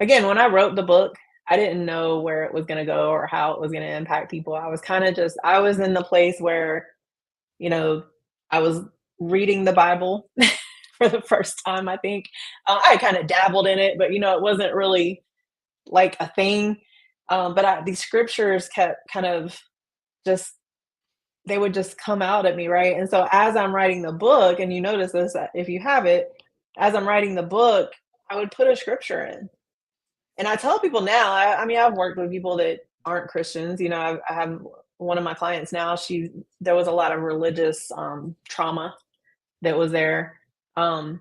again, when I wrote the book, I didn't know where it was gonna go or how it was gonna impact people. I was kind of just I was in the place where you know, I was reading the Bible for the first time, I think. I kind of dabbled in it, but it wasn't really like a thing. But these scriptures kept kind of just, they would just come out at me, right? And so as I'm writing the book, and you notice this if you have it, as I'm writing the book, I would put a scripture in. And I tell people now, I mean, I've worked with people that aren't Christians. I have one of my clients now, there was a lot of religious trauma that was there. Um,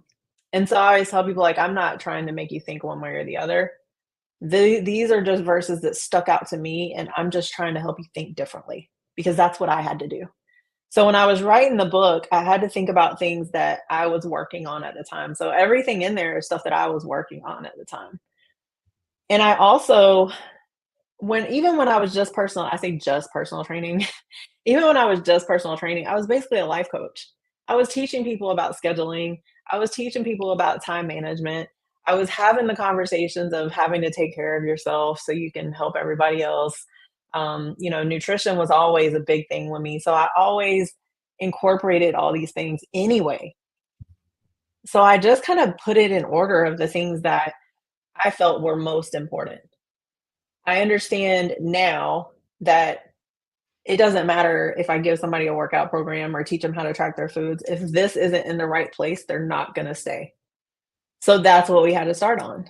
and so I always tell people like I'm not trying to make you think one way or the other. These are just verses that stuck out to me, and I'm just trying to help you think differently because that's what I had to do. So when I was writing the book, I had to think about things that I was working on at the time. So everything in there is stuff that I was working on at the time. And I also, even when I was just personal, I say just personal training, even when I was just personal training, I was basically a life coach. I was teaching people about scheduling. I was teaching people about time management. I was having the conversations of having to take care of yourself so you can help everybody else. Nutrition was always a big thing with me. So I always incorporated all these things anyway. So I just kind of put it in order of the things that I felt were most important. I understand now that it doesn't matter if I give somebody a workout program or teach them how to track their foods. If this isn't in the right place, they're not going to stay. So that's what we had to start on.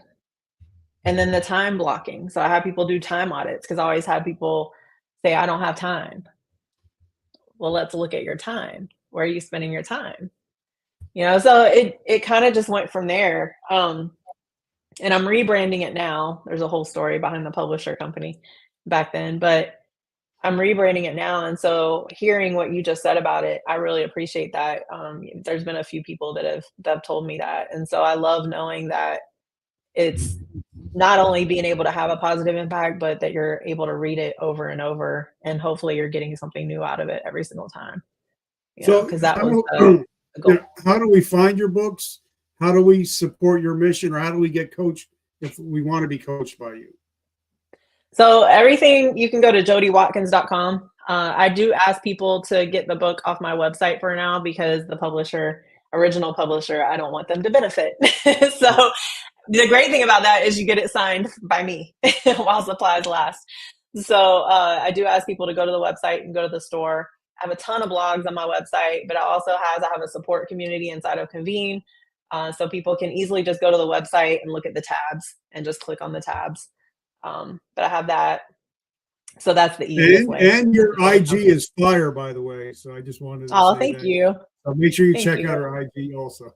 And then the time blocking. So I had people do time audits because I always had people say, I don't have time. Well, let's look at your time. Where are you spending your time? So it kind of just went from there. And I'm rebranding it now. There's a whole story behind the publisher company back then, but I'm rebranding it now. And so hearing what you just said about it, I really appreciate that. There's been a few people that have told me that. And so I love knowing that it's not only being able to have a positive impact, but that you're able to read it over and over. And hopefully you're getting something new out of it every single time, So because that was the you goal. know, how do we find your books? How do we support your mission, or how do we get coached if we want to be coached by you? So everything, you can go to jodiwatkins.com. I do ask people to get the book off my website for now because the original publisher, I don't want them to benefit. So the great thing about that is you get it signed by me while supplies last. So I do ask people to go to the website and go to the store. I have a ton of blogs on my website, but I have a support community inside of Convene. So people can easily just go to the website and look at the tabs and just click on the tabs. But I have that. So that's the easiest way. And your IG is fire, by the way. So I just wanted to say thank that. you. So make sure you Thank check you. out her IG also.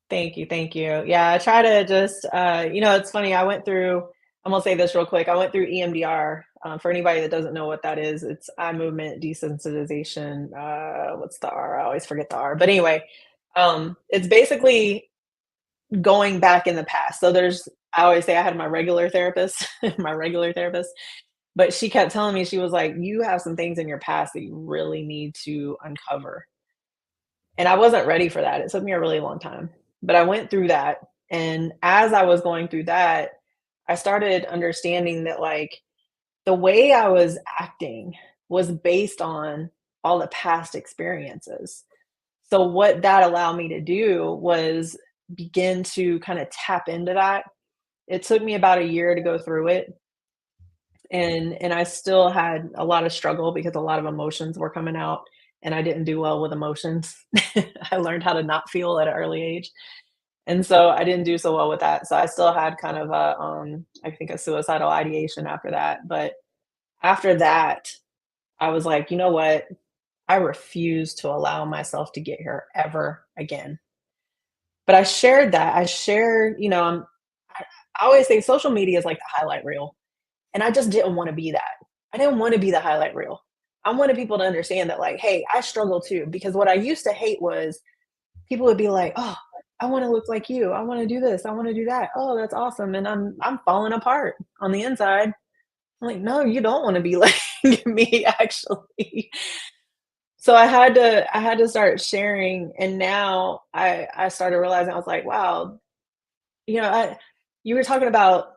Thank you. Thank you. Yeah, I try to just, it's funny. I'm going to say this real quick. I went through EMDR. For anybody that doesn't know what that is, it's eye movement desensitization. What's the R? I always forget the R. But anyway, it's basically going back in the past. So I always say I had my regular therapist, but she kept telling me, she was like, you have some things in your past that you really need to uncover. And I wasn't ready for that. It took me a really long time, but I went through that. And as I was going through that, I started understanding that like the way I was acting was based on all the past experiences. So what that allowed me to do was begin to kind of tap into that. It took me about a year to go through it. And I still had a lot of struggle because a lot of emotions were coming out and I didn't do well with emotions. I learned how to not feel at an early age. And so I didn't do so well with that. So I still had kind of I think a suicidal ideation after that. But after that, I was like, you know what? I refuse to allow myself to get here ever again. But I shared that. I always say social media is like the highlight reel. And I just didn't want to be that. I didn't want to be the highlight reel. I wanted people to understand that, like, hey, I struggle too. Because what I used to hate was people would be like, oh, I want to look like you. I want to do this. I want to do that. Oh, that's awesome. And I'm falling apart on the inside. I'm like, no, you don't want to be like me, actually. So I had to start sharing. And now I started realizing, I was like, wow, you were talking about,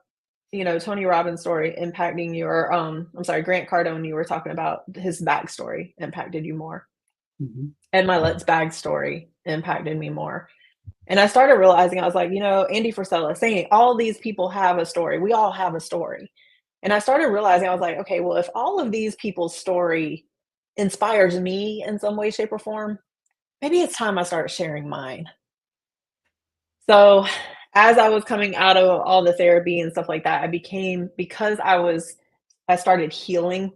Tony Robbins' story impacting you, or I'm sorry, Grant Cardone, you were talking about his backstory impacted you more. Mhm. And my Let's Bag story impacted me more. And I started realizing, I was like, Andy Frisella saying all these people have a story. We all have a story. And I started realizing, I was like, okay, well, if all of these people's story inspires me in some way, shape, or form, maybe it's time I start sharing mine. So as I was coming out of all the therapy and stuff like that, because I started healing,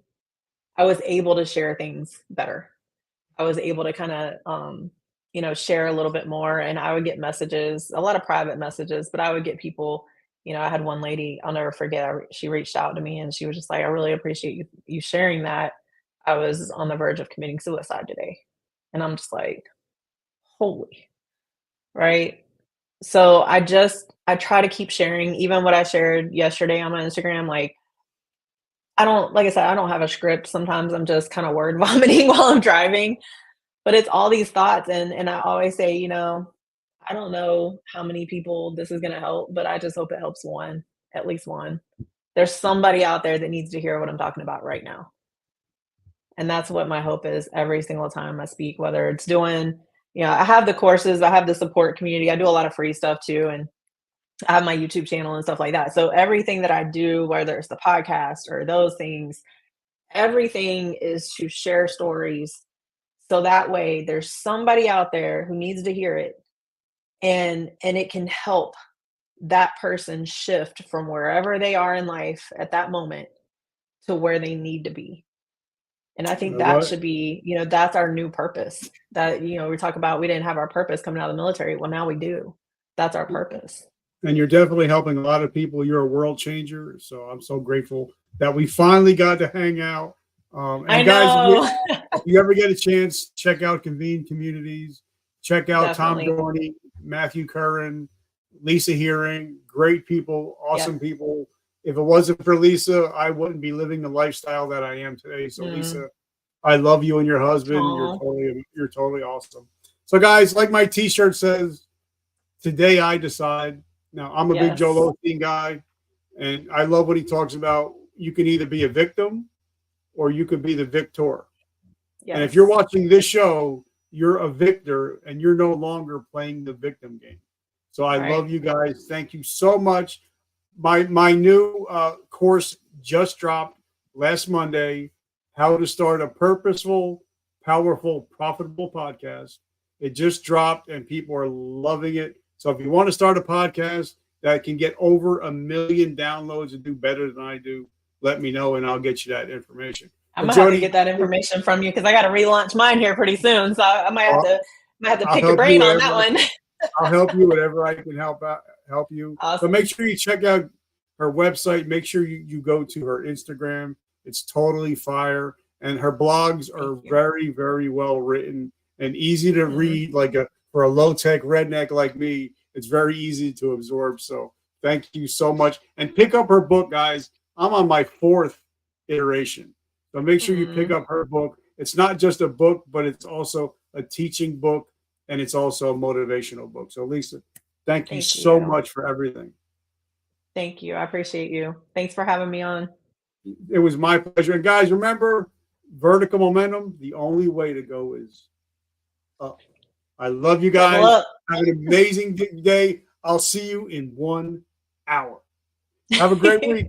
I was able to share things better. I was able to kind of, share a little bit more. And I would get messages, a lot of private messages, but I would get people, I had one lady, I'll never forget, she reached out to me and she was just like, I really appreciate you sharing that. I was on the verge of committing suicide today. And I'm just like, holy, right? So I try to keep sharing even what I shared yesterday on my Instagram. Like, like I said, I don't have a script. Sometimes I'm just kind of word vomiting while I'm driving, but it's all these thoughts. And I always say, I don't know how many people this is gonna help, but I just hope it helps one, at least one. There's somebody out there that needs to hear what I'm talking about right now. And that's what my hope is every single time I speak, whether it's doing, I have the courses, I have the support community, I do a lot of free stuff too, and I have my YouTube channel and stuff like that. So everything that I do, whether it's the podcast or those things, everything is to share stories. So that way there's somebody out there who needs to hear it, and it can help that person shift from wherever they are in life at that moment to where they need to be. And I You think know that what? should be, that's our new purpose. That, we talk about we didn't have our purpose coming out of the military. Well, now we do. That's our purpose. And you're definitely helping a lot of people. You're a world changer. So I'm so grateful that we finally got to hang out. I And guys, know. if you ever get a chance, check out Convene Communities. Check out Tom Definitely. Dorney, Matthew Curran, Lisa Hearing. Great people, Yep. awesome people. If it wasn't for Lisa, I wouldn't be living the lifestyle that I am today. So Lisa, I love you and your husband. Aw. You're totally awesome. So guys, like my t-shirt says, today I decide. Now I'm a big Joel Yes. Osteen guy, and I love what he talks about. You can either be a victim or you could be the victor. And if you're Yes. watching this show, you're a victor and you're no longer playing the victim game. So I Right. love you guys. Thank you so much. My new course just dropped last Monday, How to Start a Purposeful, Powerful, Profitable Podcast. It just dropped and people are loving it. So if you want to start a podcast that can get over 1 million downloads and do better than I do, let me know and I'll get you that information. I'm But gonna have to Jodi, get that information from you because I got to relaunch mine here pretty soon. So I might have to I'll pick your help you brain on whatever that one. I'll help you whatever I can help you. But Awesome. make sure you check out her website. Make sure you go to her Instagram. It's totally fire. And her blogs Thank are you. very, very well written and easy to Mhm. read, for a low-tech redneck like me. It's very easy to absorb. So thank you so much. And pick up her book, guys. I'm on my 4th iteration. So make sure you pick Mm. up her book. It's not just a book, but it's also a teaching book and it's also a motivational book. So Lisa, thank you Thank so you. much for everything. Thank you. I appreciate you. Thanks for having me on. It was my pleasure. And guys, remember, vertical momentum, the only way to go is up. I love you Level guys. up. Have an amazing day. I'll see you in 1 hour. Have a great week.